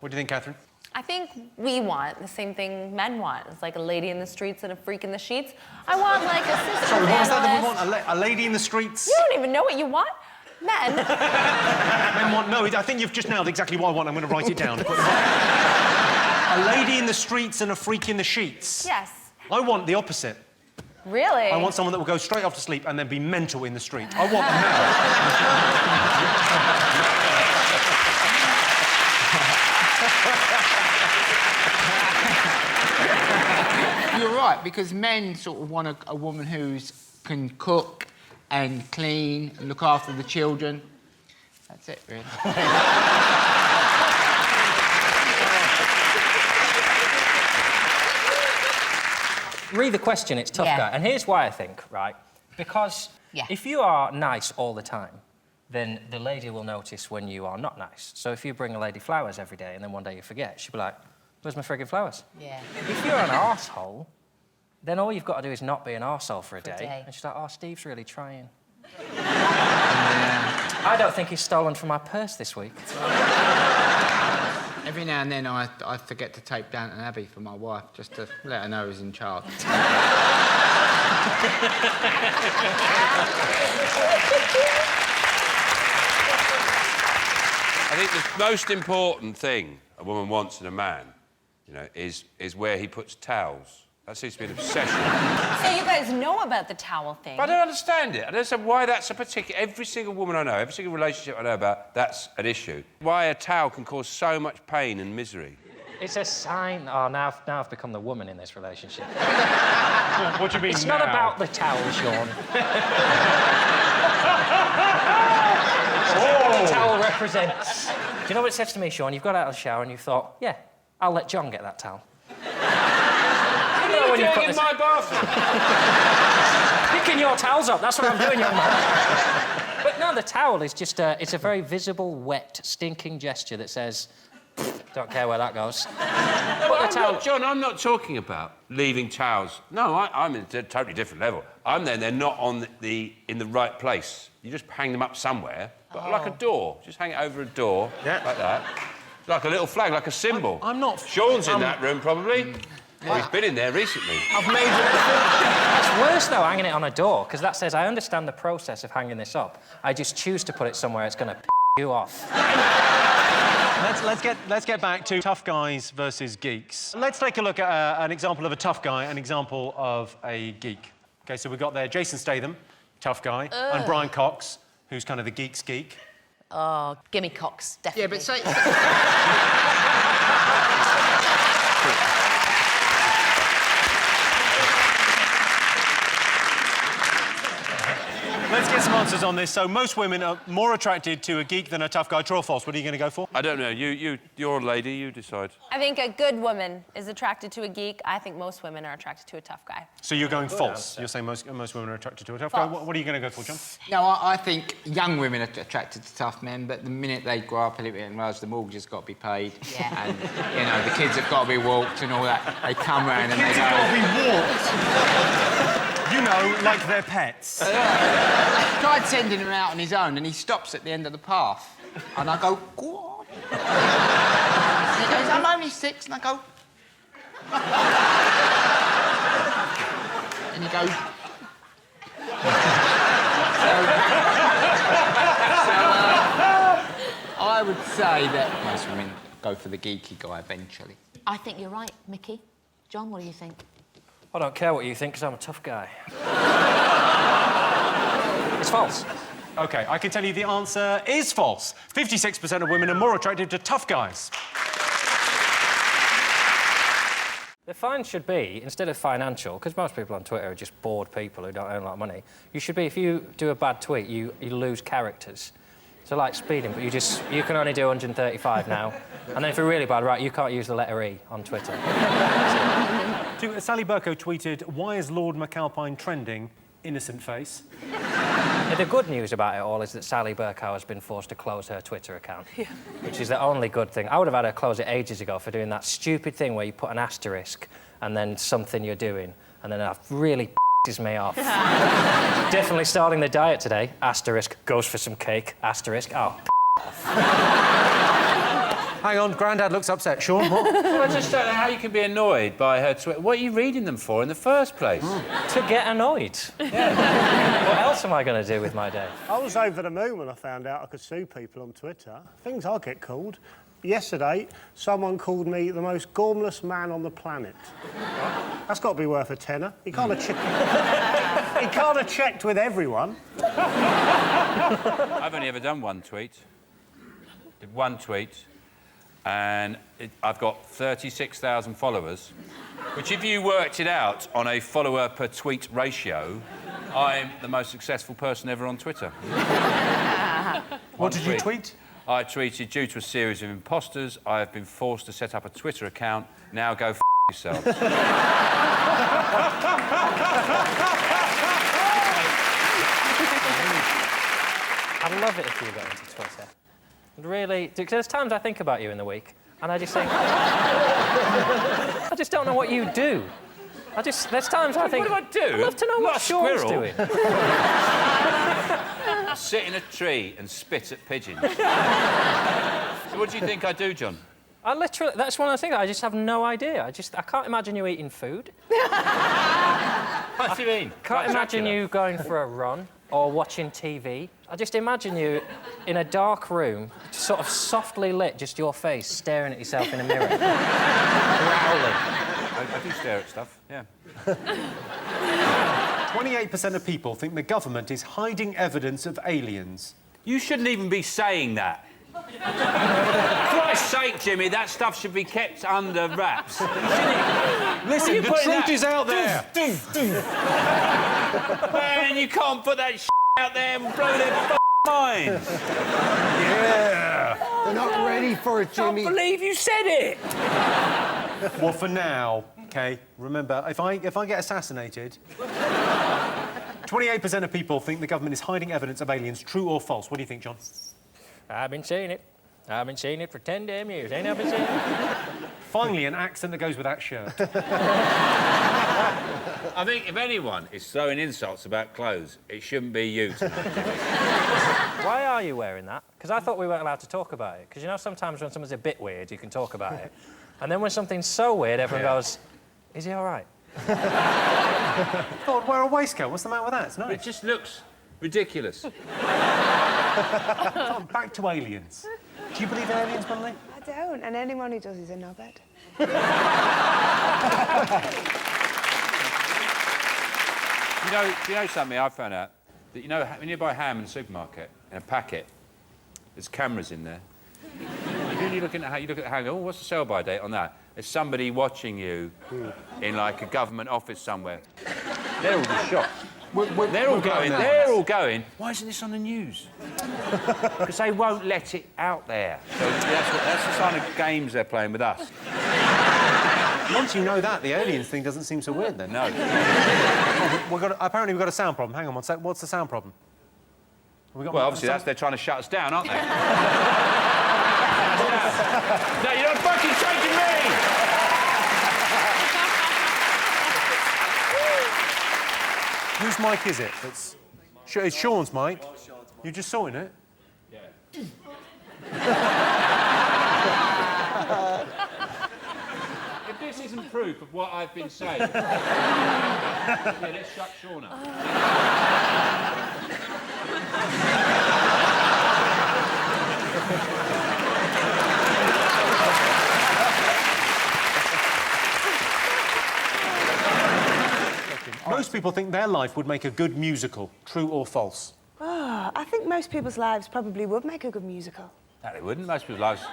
Speaker 2: What do you think, Catherine?
Speaker 8: I think we want the same thing men want. It's like a lady in the streets and a freak in the sheets. I want, like, a systems
Speaker 2: Sorry, what was that we
Speaker 8: analyst.
Speaker 2: want? A lady in the streets?
Speaker 8: You don't even know what you want? Men.
Speaker 2: Men want... No, I think you've just nailed exactly what I want. I'm going to write it down. A lady in the streets and a freak in the sheets.
Speaker 8: Yes.
Speaker 2: I want the opposite.
Speaker 8: Really?
Speaker 2: I want someone that will go straight off to sleep and then be mental in the street. I want
Speaker 13: men. You're right, because men sort of want a woman who can cook and clean and look after the children. That's it, really.
Speaker 1: Read the question, it's tough, guy. And here's why I think, right? Because if you are nice all the time, then the lady will notice when you are not nice. So if you bring a lady flowers every day and then one day you forget, she'll be like, where's my friggin' flowers?
Speaker 16: Yeah.
Speaker 1: If you're an arsehole, then all you've got to do is not be an arsehole for a day. And she's like, oh, Steve's really trying. I don't think he's stolen from my purse this week.
Speaker 13: Every now and then I forget to tape Downton Abbey for my wife, just to let her know who's in charge.
Speaker 15: I think the most important thing a woman wants in a man, you know, is where he puts towels. That seems to be an obsession.
Speaker 8: So you guys know about the towel thing?
Speaker 15: But I don't understand it. I don't understand why that's a particular... Every single woman I know, every single relationship I know about, that's an issue. Why a towel can cause so much pain and misery.
Speaker 1: It's a sign... Oh, now I've become the woman in this relationship.
Speaker 2: What do you mean
Speaker 1: It's
Speaker 2: now?
Speaker 1: not about the towel, Sean. What the towel represents. Do you know what it says to me, Sean? You've got out of the shower and you thought, yeah, I'll let John get that towel.
Speaker 15: What are you doing in my bathroom?
Speaker 1: Picking your towels up, that's what I'm doing, young man. But no, the towel is just it's a very visible, wet, stinking gesture that says, don't care where that goes.
Speaker 15: John, I'm not talking about leaving towels. No, I'm at a totally different level. I'm there, they're not in the right place. You just hang them up somewhere, but like a door. Just hang it over a door, like that. Like a little flag, like a symbol.
Speaker 2: I'm not...
Speaker 15: Sean's in that room, probably. Well, he's been in there recently.
Speaker 1: I've made it... It's worse, though, hanging it on a door, because that says, I understand the process of hanging this up. I just choose to put it somewhere it's going to piss you off.
Speaker 2: Let's get back to tough guys versus geeks. Let's take a look at an example of a tough guy, an example of a geek. OK, so we've got there Jason Statham, tough guy, and Brian Cox, who's kind of the geek's geek.
Speaker 16: Oh, gimme Cox, definitely.
Speaker 17: Yeah, but say...
Speaker 2: Let's get some answers on this. So most women are more attracted to a geek than a tough guy. True or false? What are you going to go for?
Speaker 15: I don't know. You're a lady. You decide.
Speaker 21: I think a good woman is attracted to a geek. I think most women are attracted to a tough guy.
Speaker 2: So you're going false. You're saying most women are attracted to a tough guy. What are you going to go for, John?
Speaker 13: No, I think young women are attracted to tough men, but the minute they grow up a little bit and realise the mortgage has got to be paid, and, you know, the kids have got to be walked and all that, they come round and they go...
Speaker 2: You know, like their pets.
Speaker 13: Tried sending him out on his own, and he stops at the end of the path. And I go, go on. And he goes, I'm only 6, and I go... And he goes... I would say that most women go for the geeky guy eventually.
Speaker 16: I think you're right, Mickey. John, what do you think?
Speaker 1: I don't care what you think, because I'm a tough guy. It's false.
Speaker 2: OK, I can tell you the answer is false. 56% of women are more attracted to tough guys.
Speaker 1: The fine should be, instead of financial, because most people on Twitter are just bored people who don't earn a lot of money, you should be, if you do a bad tweet, you lose characters. So like speeding, but you can only do 135 now. And then if you're really bad, right, you can't use the letter E on Twitter.
Speaker 2: Sally Bercow tweeted, why is Lord McAlpine trending? Innocent face.
Speaker 1: Yeah, the good news about it all is that Sally Bercow has been forced to close her Twitter account, which is the only good thing. I would have had her close it ages ago for doing that stupid thing where you put an asterisk and then something you're doing, and then that really pisses me off. Definitely starting the diet today. Asterisk, goes for some cake. Asterisk, oh,
Speaker 2: Hang on, Grandad looks upset. Sean, what?
Speaker 15: Well, I just don't know how you can be annoyed by her Twitter. What are you reading them for in the first place?
Speaker 1: To get annoyed. Yeah. What else am I going to do with my day?
Speaker 19: I was over the moon when I found out I could sue people on Twitter. Things I get called. Yesterday, someone called me the most gormless man on the planet. That's got to be worth a tenner. He can't have checked with everyone.
Speaker 15: I've only ever done one tweet. Did one tweet, and I've got 36,000 followers, which, if you worked it out on a follower per tweet ratio, I'm the most successful person ever on Twitter.
Speaker 2: What did you tweet?
Speaker 15: I tweeted, due to a series of imposters, I have been forced to set up a Twitter account. Now go f*** yourselves.
Speaker 1: I'd love it if you got into Twitter. Really, because there's times I think about you in the week, and I just think... I just don't know what you do. There's times I think...
Speaker 15: What do I do?
Speaker 1: I'd love to know what Sean's doing.
Speaker 15: Sit in a tree and spit at pigeons. So what do you think I do, John?
Speaker 1: That's one of the things, I just have no idea. I can't imagine you eating food.
Speaker 4: What do you mean?
Speaker 1: Can't imagine you going for a run or watching TV. I just imagine you in a dark room, sort of softly lit, just your face staring at yourself in a mirror. Growling.
Speaker 4: I do stare at stuff, yeah.
Speaker 2: 28% of people think the government is hiding evidence of aliens.
Speaker 4: You shouldn't even be saying that. For Christ's sake, Jimmy, that stuff should be kept under wraps.
Speaker 2: Listen, the truth is out there.
Speaker 4: Man, you can't put that out there and blow their minds.
Speaker 2: Yeah.
Speaker 20: They're not ready for it, Jimmy.
Speaker 9: I can't believe you said it.
Speaker 2: Well, for now, OK, remember, if I get assassinated... 28% of people think the government is hiding evidence of aliens. True or false? What do you think, John?
Speaker 1: I've been saying it. I've been saying it for 10 damn years. Ain't I been saying it?
Speaker 2: Finally, an accent that goes with that shirt.
Speaker 4: I think if anyone is throwing insults about clothes, it shouldn't be you tonight.
Speaker 1: Why are you wearing that? Because I thought we weren't allowed to talk about it. Because, you know, sometimes when someone's a bit weird, you can talk about it. And then when something's so weird, everyone goes, is he all right?
Speaker 2: God, wear a waistcoat. What's the matter with that? It's nice.
Speaker 4: It just looks ridiculous.
Speaker 2: Back to aliens. Do you believe in aliens, Bunley?
Speaker 11: I don't, and anyone who does is a knobhead.
Speaker 4: Do you know something I found out? That, you know, when you buy ham in the supermarket, in a packet, there's cameras in there. You look at the ham, oh, what's the sell-by date on that? There's somebody watching you in, like, a government office somewhere. They're all just shocked. They're all going, why isn't this on the news? Because they won't let it out there. So that's the kind of games they're playing with us.
Speaker 2: Once you know that, the aliens thing doesn't seem so weird, then.
Speaker 4: No.
Speaker 2: Apparently we've got a sound problem. Hang on one sec. What's the sound problem?
Speaker 4: Well, obviously, they're trying to shut us down, aren't they? No, you're not fucking taking me!
Speaker 2: Whose mic is it? It's Sean's mic. You just sorting it?
Speaker 4: Yeah. If this isn't proof of what I've been saying, yeah, let's shut Sean up.
Speaker 2: Most people think their life would make a good musical. True or false?
Speaker 11: Oh, I think most people's lives probably would make a good musical.
Speaker 4: No, they wouldn't. Most people's lives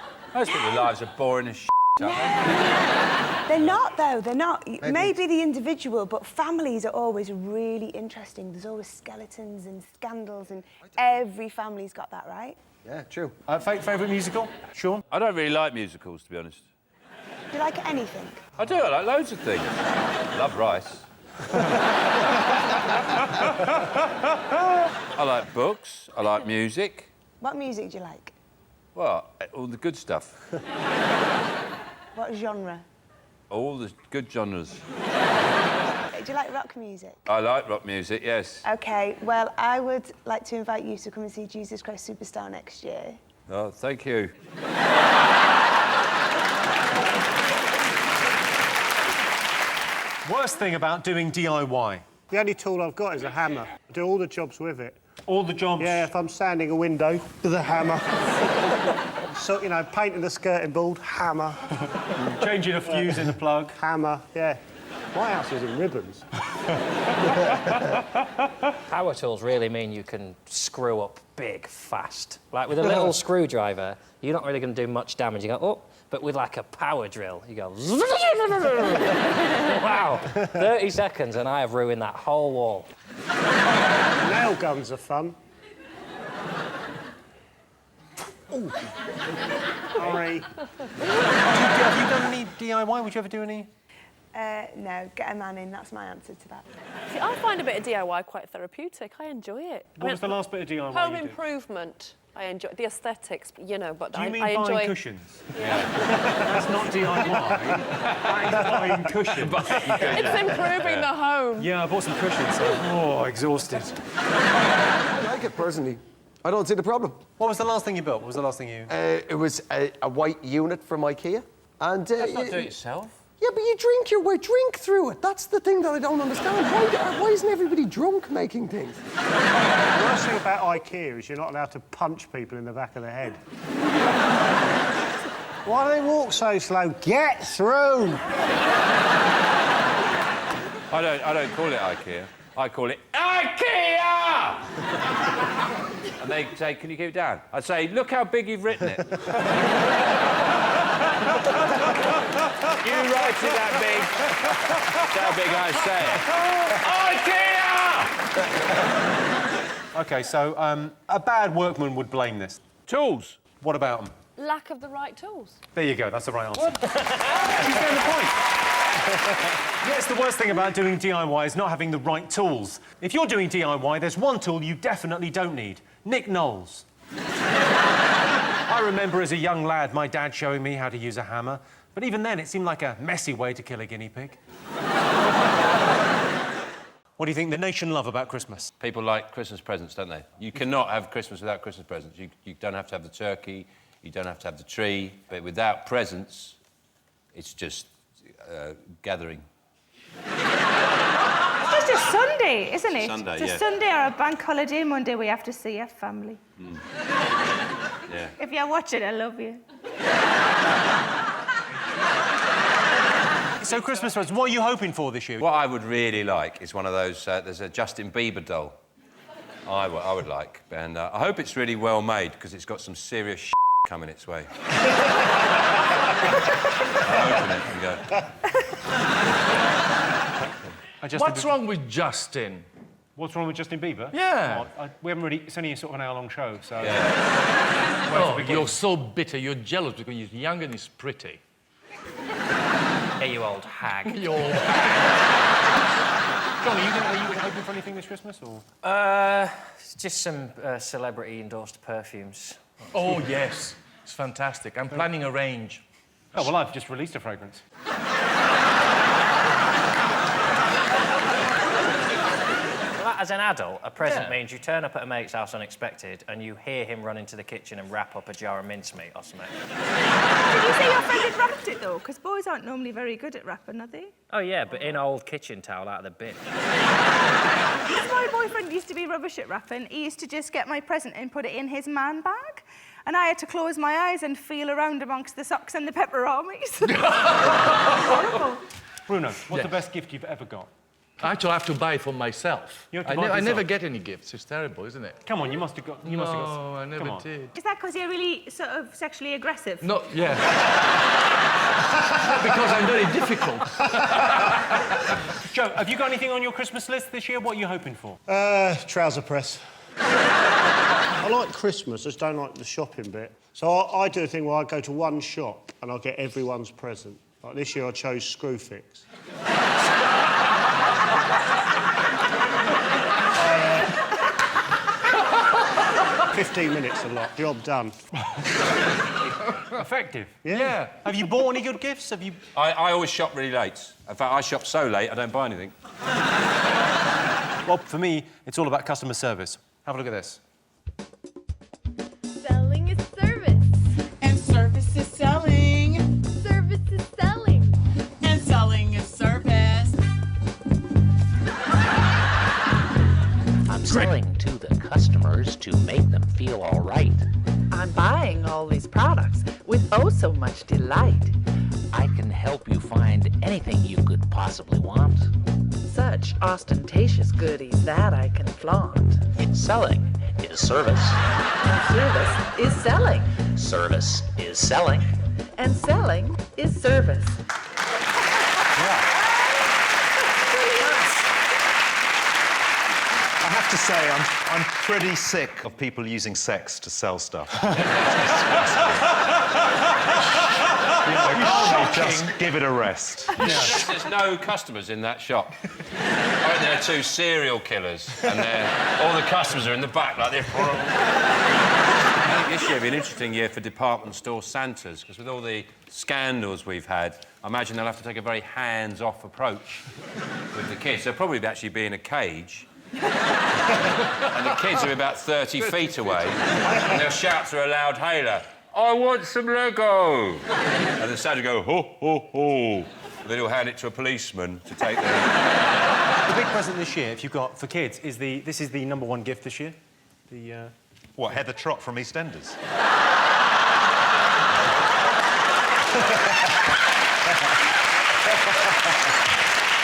Speaker 4: are boring as shit, aren't
Speaker 11: They're not, though. They're not. Maybe the individual, but families are always really interesting. There's always skeletons and scandals, and every family's got that, right?
Speaker 2: Yeah, true. Favourite musical? Sean?
Speaker 4: I don't really like musicals, to be honest.
Speaker 11: Do you like anything?
Speaker 4: I do. I like loads of things. I love rice. I like books. I like music.
Speaker 11: What music do you like?
Speaker 4: Well, all the good stuff.
Speaker 11: What genre?
Speaker 4: All the good genres.
Speaker 11: Do you like rock music?
Speaker 4: I like rock music, yes.
Speaker 11: OK, well, I would like to invite you to come and see Jesus Christ Superstar next year.
Speaker 4: Oh, thank you.
Speaker 2: Worst thing about doing DIY?
Speaker 19: The only tool I've got is a hammer. I do all the jobs with it.
Speaker 2: All the jobs?
Speaker 19: Yeah, if I'm sanding a window, with a hammer. So, you know, painting the skirting board, hammer.
Speaker 2: Changing a fuse in the plug.
Speaker 19: Hammer, yeah. My house is in ribbons.
Speaker 1: Power tools really mean you can screw up big, fast. Like, with a little screwdriver, you're not really going to do much damage. You go, oh, but with, like, a power drill, you go... Wow, 30 seconds and I have ruined that whole wall.
Speaker 19: Nail guns are fun. Sorry.
Speaker 2: Have you done any DIY? Would you ever do any?
Speaker 11: No, get a man in. That's my answer to that.
Speaker 21: See, I find a bit of DIY quite therapeutic. I enjoy it.
Speaker 2: What was the last bit of DIY
Speaker 21: Home
Speaker 2: you did?
Speaker 21: improvement. I enjoy the aesthetics, you know, but
Speaker 2: Do you mean
Speaker 21: I enjoy...
Speaker 2: buying cushions? Yeah. That's not DIY. That's buying cushions.
Speaker 21: It's improving the home.
Speaker 2: Yeah, I bought some cushions, so... Oh, exhausted.
Speaker 20: I like it personally. I don't see the problem.
Speaker 2: What was the last thing you built? What was the last thing you...
Speaker 20: It was a white unit from IKEA. And,
Speaker 1: That's not do it yourself.
Speaker 20: Yeah, but you drink your way, drink through it. That's the thing that I don't understand. Why isn't everybody drunk making things?
Speaker 19: The worst thing about IKEA is you're not allowed to punch people in the back of the head. Why do they walk so slow? Get through!
Speaker 15: I don't call it IKEA. I call it IKEA! And they say, can you keep it down? I say, look how big you've written it. You write it that big. That's how big I say it. IKEA!
Speaker 2: OK, so a bad workman would blame this.
Speaker 15: Tools.
Speaker 2: What about them?
Speaker 21: Lack of the right tools.
Speaker 2: There you go, that's the right answer. She's getting the point. Yes, the worst thing about doing DIY is not having the right tools. If you're doing DIY, there's one tool you definitely don't need. Nick Knowles. I remember as a young lad my dad showing me how to use a hammer, but even then it seemed like a messy way to kill a guinea pig. What do you think the nation love about Christmas?
Speaker 15: People like Christmas presents, don't they? You cannot have Christmas without Christmas presents. You don't have to have the turkey, you don't have to have the tree, but without presents, it's just gathering.
Speaker 17: It's just a Sunday, isn't it?
Speaker 15: Sunday,
Speaker 17: it's a
Speaker 15: yeah.
Speaker 17: Sunday or a bank holiday. Monday we have to see our family.
Speaker 15: Yeah.
Speaker 17: If you're watching, I love you.
Speaker 2: So Christmas presents, what are you hoping for this year?
Speaker 15: What I would really like is one of those, there's a Justin Bieber doll I would like, and I hope it's really well made, because it's got some serious shit coming its way.
Speaker 22: What's wrong with Justin?
Speaker 2: What's wrong with Justin Bieber?
Speaker 22: Yeah.
Speaker 2: We haven't really... It's only sort of an hour-long show, so...
Speaker 22: Yeah. Oh, you're so bitter. You're jealous because he's young and he's pretty.
Speaker 1: Hey, you old hag.
Speaker 22: You old hag.
Speaker 2: John, are you hoping for anything this Christmas, or...?
Speaker 1: Just some celebrity-endorsed perfumes.
Speaker 22: Oh, yes. It's fantastic. I'm planning a range.
Speaker 2: Oh, well, I've just released a fragrance.
Speaker 1: Well, as an adult, a present means you turn up at a mate's house unexpected and you hear him run into the kitchen and wrap up a jar of mincemeat or something.
Speaker 17: Did you say your friend had wrapped it, though? Because boys aren't normally very good at wrapping, are they?
Speaker 1: Oh, yeah, but in old kitchen towel out of the bin.
Speaker 17: My boyfriend used to be rubbish at wrapping. He used to just get my present and put it in his man bag. And I had to close my eyes and feel around amongst the socks and the pepperonis. Horrible.
Speaker 2: Bruno, what's the best gift you've ever got?
Speaker 22: Actually, I have to buy it for myself.
Speaker 2: You have to buy it for
Speaker 22: I never
Speaker 2: yourself?
Speaker 22: get any gifts. It's terrible, isn't it?
Speaker 2: Come on, you must have got...
Speaker 22: No, I never
Speaker 2: Come on.
Speaker 22: did.
Speaker 17: Is that because you're really sort of sexually aggressive?
Speaker 22: No, yeah. Because I'm very difficult.
Speaker 2: Joe, have you got anything on your Christmas list this year? What are you hoping for?
Speaker 19: Trouser press. I like Christmas, I just don't like the shopping bit. So I do a thing where I go to one shop and I get everyone's present. Like this year I chose Screwfix. 15 minutes a lot, job done.
Speaker 2: Effective.
Speaker 19: Yeah.
Speaker 2: Have you bought any good gifts? Have you...
Speaker 15: I always shop really late. In fact, I shop so late, I don't buy anything.
Speaker 2: Well, for me, it's all about customer service. Have a look at this.
Speaker 21: Selling is service.
Speaker 23: And service is selling.
Speaker 21: Service is selling.
Speaker 23: And selling is service.
Speaker 24: I'm selling to the customers to make them feel all right.
Speaker 25: I'm buying all these products with oh so much delight.
Speaker 24: I can help you find anything you could possibly want.
Speaker 25: Such ostentatious goodies that I can flaunt.
Speaker 24: It's selling is service.
Speaker 25: And service is selling.
Speaker 24: Service is selling.
Speaker 25: And selling is service.
Speaker 26: I have to say, I'm pretty sick of people using sex to sell stuff. Just give it a rest.
Speaker 15: There's no customers in that shop. I think there are two serial killers, and all the customers are in the back like this. I think this year will be an interesting year for department store Santas, because with all the scandals we've had, I imagine they'll have to take a very hands-off approach with the kids. They'll probably actually be in a cage, And the kids are about 30 feet away, and they'll shout through a loud hailer, "I want some Lego!" And the Santa will go, "Ho, ho, ho." Then he'll hand it to a policeman to take
Speaker 2: The big present this year, if you've got for kids, is this is the #1 gift this year. The
Speaker 26: What, Heather Trott from EastEnders?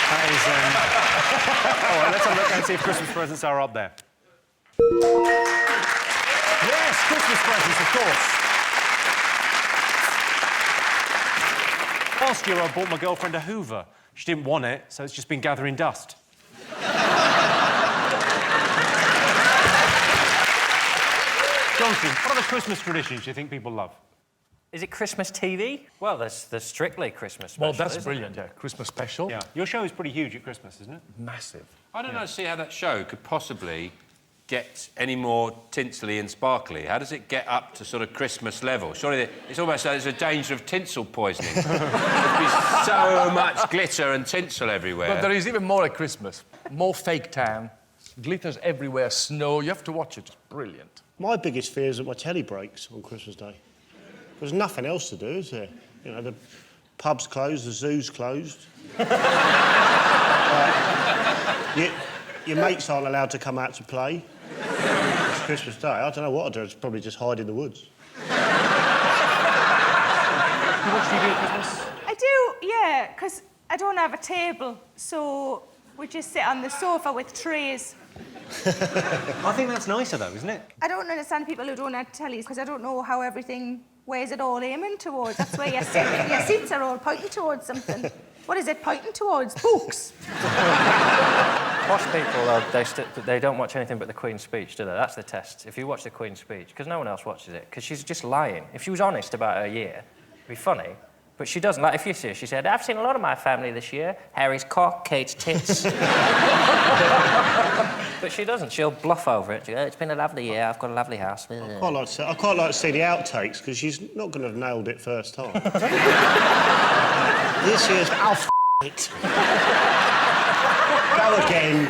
Speaker 2: That is... All right, let's have a look and see if Christmas presents are up there. Yes, Christmas presents, of course. Last year, I bought my girlfriend a Hoover. She didn't want it, so it's just been gathering dust. Jonathan, what other Christmas traditions do you think people love?
Speaker 1: Is it Christmas TV? Well, there's Strictly Christmas special.
Speaker 22: Well, that's
Speaker 1: isn't
Speaker 22: brilliant, yeah. Christmas special.
Speaker 2: Yeah. Your show is pretty huge at Christmas, isn't it?
Speaker 22: Massive.
Speaker 15: I don't know, see how that show could possibly get any more tinsely and sparkly. How does it get up to sort of Christmas level? Surely it's almost like there's a danger of tinsel poisoning. There'd be so much glitter and tinsel everywhere.
Speaker 22: But there is even more at Christmas. More fake tan, glitters everywhere, snow. You have to watch it. It's brilliant.
Speaker 19: My biggest fear is that my telly breaks on Christmas Day. There's nothing else to do, is there? You know, the pub's closed, the zoo's closed. Your mates aren't allowed to come out to play. It's Christmas Day. I don't know what I'd do. I'd probably just hide in the woods.
Speaker 2: What do you do at Christmas?
Speaker 17: I do, yeah, because I don't have a table, so we just sit on the sofa with trays.
Speaker 2: I think that's nicer, though, isn't it?
Speaker 17: I don't understand people who don't have tellies, because I don't know how everything... Where's it all aiming towards? That's where your seats are all pointing towards something. What is it pointing towards? Books.
Speaker 1: Posh people, they don't watch anything but the Queen's speech, do they? That's the test. If you watch the Queen's speech, because no one else watches it, because she's just lying. If she was honest about her year, it'd be funny. But she doesn't. Like, if you see her, she said, "I've seen a lot of my family this year. Harry's cock, Kate's tits." But she doesn't. She'll bluff over it. She goes, "It's been a lovely year. I've got a lovely house."
Speaker 19: I quite like to see the outtakes, because she's not going to have nailed it first time. This year's... Oh, it. Go again.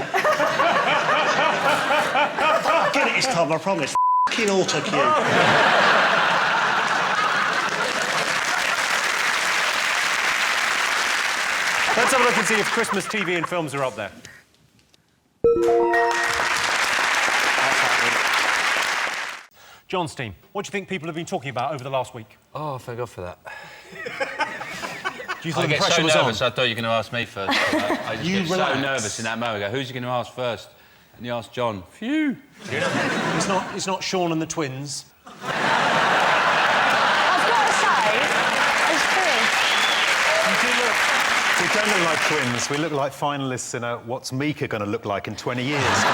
Speaker 19: I'll get it this time, I promise. F***ing autocue.
Speaker 2: Let's have a look and see if Christmas TV and films are up there. John's team, what do you think people have been talking about over the last week?
Speaker 15: Oh, thank God for that.
Speaker 2: Do you think
Speaker 15: I
Speaker 2: the
Speaker 15: get
Speaker 2: pressure
Speaker 15: so
Speaker 2: was
Speaker 15: nervous,
Speaker 2: on?
Speaker 15: I thought you were going to ask me first. I just get so nervous in that moment. I go, who's you going to ask first? And you ask John. Phew.
Speaker 2: It's not Sean and the twins.
Speaker 26: We don't look like twins. We look like finalists in a What's Mika going to look like in 20 years?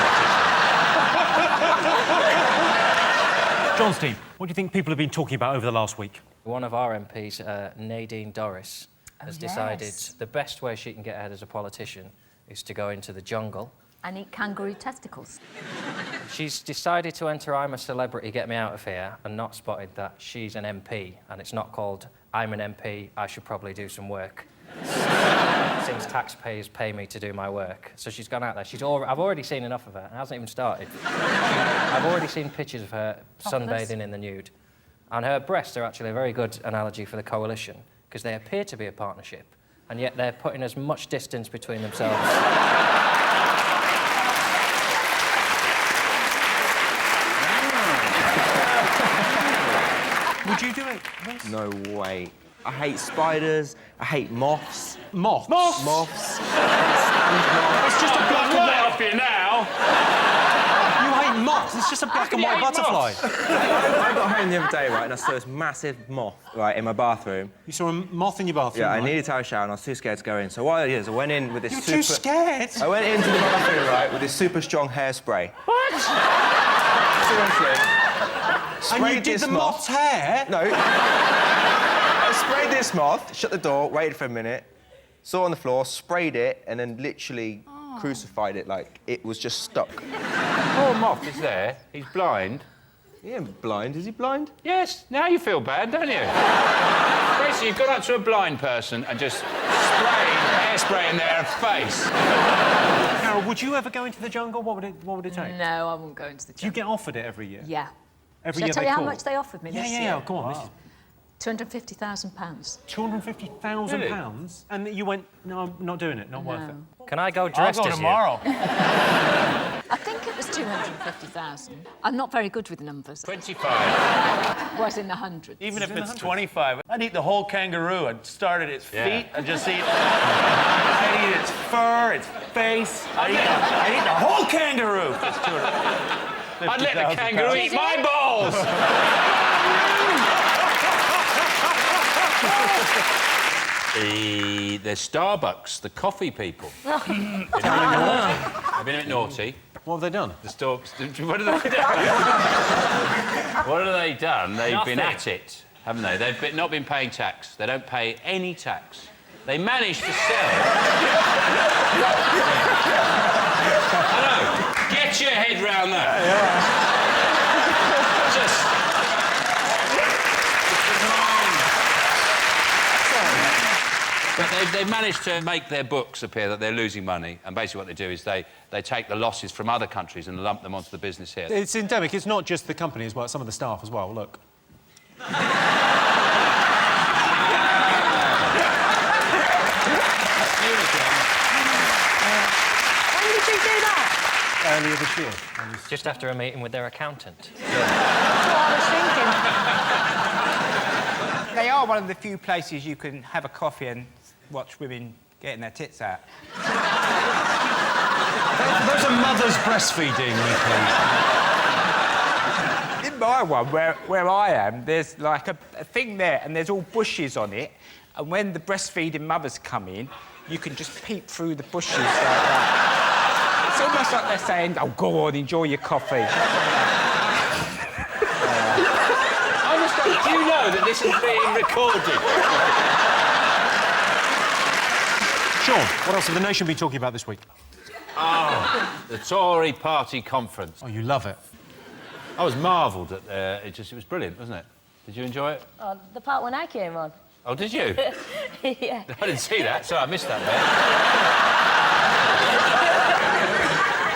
Speaker 2: John's team, what do you think people have been talking about over the last week?
Speaker 1: One of our MPs, Nadine Dorries, has decided the best way she can get ahead as a politician is to go into the jungle.
Speaker 3: And eat kangaroo testicles.
Speaker 1: She's decided to enter I'm a Celebrity, Get Me Out of Here, and not spotted that she's an MP, and it's not called I'm an MP, I should probably do some work. Since taxpayers pay me to do my work. So she's gone out there. I've already seen enough of her. It hasn't even started. I've already seen pictures of her sunbathing in the nude. And her breasts are actually a very good analogy for the coalition, because they appear to be a partnership, and yet they're putting as much distance between themselves.
Speaker 2: Would you do it?
Speaker 5: No way. I hate spiders. I hate moths.
Speaker 2: Moths?
Speaker 5: Moths.
Speaker 2: It's just a black and white.
Speaker 6: Off you now.
Speaker 2: You hate moths? It's just a black and white butterfly.
Speaker 5: I got home the other day, right, and I saw this massive moth, right, in my bathroom.
Speaker 2: You saw a moth in your bathroom?
Speaker 5: Yeah,
Speaker 2: right?
Speaker 5: I needed to have a shower, and I was too scared to go in. So what I did is I went in with this
Speaker 2: You're too scared?
Speaker 5: I went into the bathroom, right, with this super strong hairspray.
Speaker 2: What?
Speaker 5: Seriously.
Speaker 2: And you did the moth's hair?
Speaker 5: No. I sprayed this moth, shut the door, waited for a minute, saw it on the floor, sprayed it, and then literally crucified it like it was just stuck.
Speaker 15: Poor moth is there. He's blind.
Speaker 5: He ain't blind. Is he blind?
Speaker 15: Yes. Now you feel bad, don't you? Basically, you've gone up to a blind person and just sprayed hairspray in their face.
Speaker 2: Carol, Would you ever go into the jungle? What would it take?
Speaker 7: No, I wouldn't go into the jungle.
Speaker 2: Do you get offered it every year?
Speaker 7: Yeah.
Speaker 2: Every
Speaker 7: Shall
Speaker 2: year
Speaker 7: I tell
Speaker 2: they
Speaker 7: you how
Speaker 2: call?
Speaker 7: much they offered me this year?
Speaker 2: Yeah, go on.
Speaker 7: Wow. £250,000.
Speaker 2: £250,000?
Speaker 1: Really?
Speaker 2: And you went, no, I'm not doing it, not worth it.
Speaker 1: Can I go dressed
Speaker 6: I'll go
Speaker 1: as
Speaker 6: tomorrow.
Speaker 7: I think it was 250,000. I'm not very good with numbers.
Speaker 15: 25.
Speaker 7: Was in the hundreds.
Speaker 6: Even if it's 25, I'd eat the whole kangaroo. I'd start at its feet and just eat. I'd eat its fur, its face. I'd eat the whole kangaroo. That's
Speaker 15: I'd let the kangaroo eat my balls. There's Starbucks, the coffee people. I've been a bit naughty.
Speaker 2: What have they done?
Speaker 15: The stalks. What have they done? What have they done? They've been at it, haven't they? They've not been paying tax. They don't pay any tax. They managed to sell. Hello. Get your head round that. Just. But they've managed to make their books appear that they're losing money, and basically what they do is they take the losses from other countries and lump them onto the business here.
Speaker 2: It's endemic. It's not just the company as well, some of the staff as well. Look.
Speaker 11: When did you do that?
Speaker 2: Earlier this year.
Speaker 1: Just after a meeting with their accountant.
Speaker 11: That's what I was thinking.
Speaker 13: They are one of the few places you can have a coffee and watch women getting their tits out.
Speaker 2: Those are mothers breastfeeding, Nicky.
Speaker 13: In my one, where I am, there's like a thing there and there's all bushes on it, and when the breastfeeding mothers come in, you can just peep through the bushes like that. It's almost like they're saying, oh, go on, enjoy your coffee.
Speaker 15: Do you know that this is being recorded?
Speaker 2: Sean, what else have the nation been talking about this week?
Speaker 15: Oh, the Tory party conference.
Speaker 2: Oh, you love it.
Speaker 15: I was marvelled at it was brilliant, wasn't it? Did you enjoy it?
Speaker 21: Oh, the part when I came on.
Speaker 15: Oh, did you?
Speaker 21: Yeah.
Speaker 15: I didn't see that, so I missed that bit.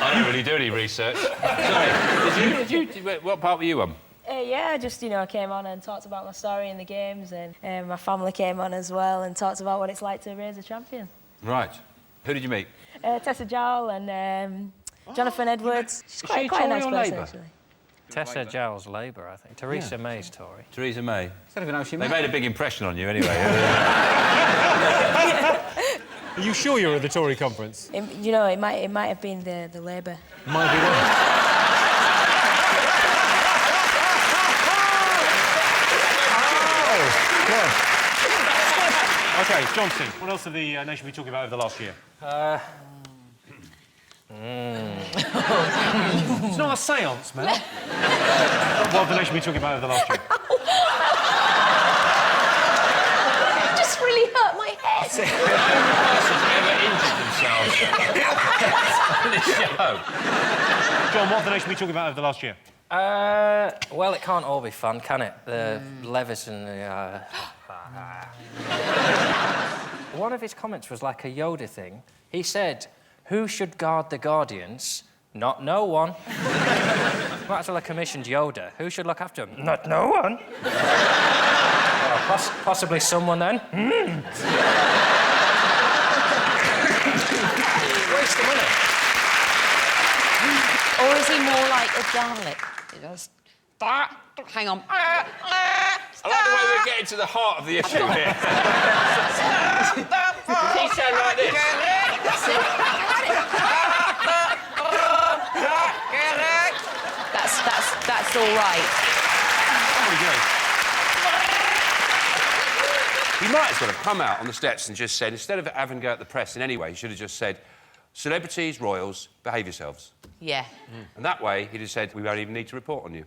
Speaker 15: I don't really do any research. Sorry, what part were you on?
Speaker 21: Yeah, just, I came on and talked about my story in the games, and my family came on as well and talked about what it's like to raise a champion.
Speaker 15: Right. Who did you meet?
Speaker 21: Tessa Jowell and Jonathan Edwards. She's quite a nice person, actually.
Speaker 1: Tessa Jowell's Labour, I think. Theresa May's Tory.
Speaker 15: Theresa May.
Speaker 13: I don't even know she
Speaker 15: They made a big impression on you, anyway.
Speaker 2: Are you sure you're at the Tory conference?
Speaker 21: It might have been the Labour.
Speaker 2: Might be right. OK, Johnson, what else have the nation been talking about over the last year? It's not a séance, man. What have the nation been talking about over the last year?
Speaker 21: It just really hurt my head.
Speaker 15: Ever injured themselves on this show?
Speaker 2: John, what have the nation been talking about over the last year?
Speaker 1: Well, it can't all be fun, can it? The Levis and the... One of his comments was like a Yoda thing. He said, who should guard the Guardians? Not no one. Might as well have commissioned Yoda. Who should look after him? Not no one. Possibly someone then. Waste of money.
Speaker 16: Or is he more like a Dalek? He goes, hang on.
Speaker 15: I like the way we're getting to the heart of the issue here. Does he sound like this?
Speaker 16: That's all right.
Speaker 15: He might as well have come out on the steps and just said, instead of having to go at the press in any way, he should have just said, celebrities, royals, behave yourselves.
Speaker 16: Yeah.
Speaker 15: And that way, he'd have said, we won't even need to report on you.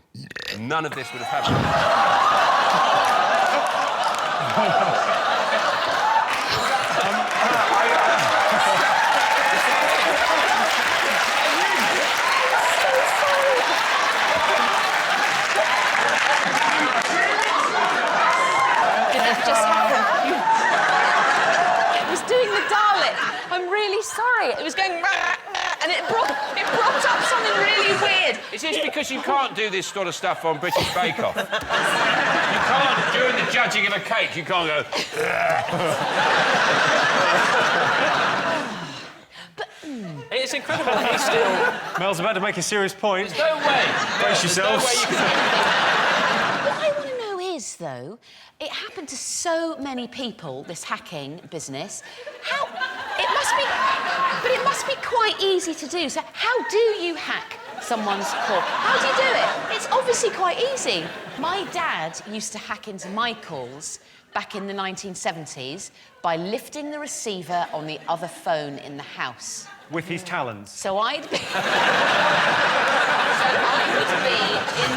Speaker 15: And none of this would have happened.
Speaker 16: It was doing the Dalek. I'm really sorry. It was going... And and it brought up something really weird.
Speaker 15: Is this because you can't do this sort of stuff on British Bake Off? You can't, during the judging of a cake, you can't go...
Speaker 1: It's incredible that he's still...
Speaker 2: Mel's about to make a serious point.
Speaker 15: There's no way.
Speaker 2: Brace yourselves.
Speaker 15: There's no way you can...
Speaker 16: What I want to know is, though, it happened to so many people, this hacking business. How... It must be quite easy to do. So how do you hack someone's call? How do you do it? It's obviously quite easy. My dad used to hack into my calls back in the 1970s by lifting the receiver on the other phone in the house.
Speaker 2: With his talons.
Speaker 16: So I'd be... in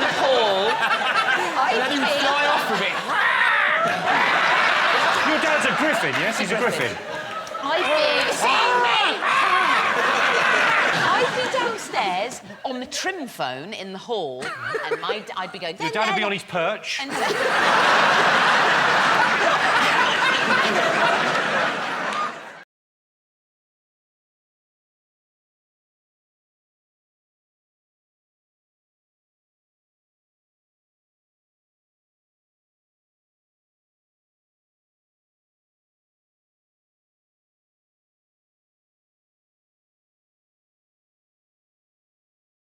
Speaker 16: the hall.
Speaker 2: And then he would fly off with it. Your dad's a griffin, yes? He's a griffin.
Speaker 16: I'd be downstairs on the trim phone in the hall, and I'd be going...
Speaker 2: Your dad would be on his perch.
Speaker 16: And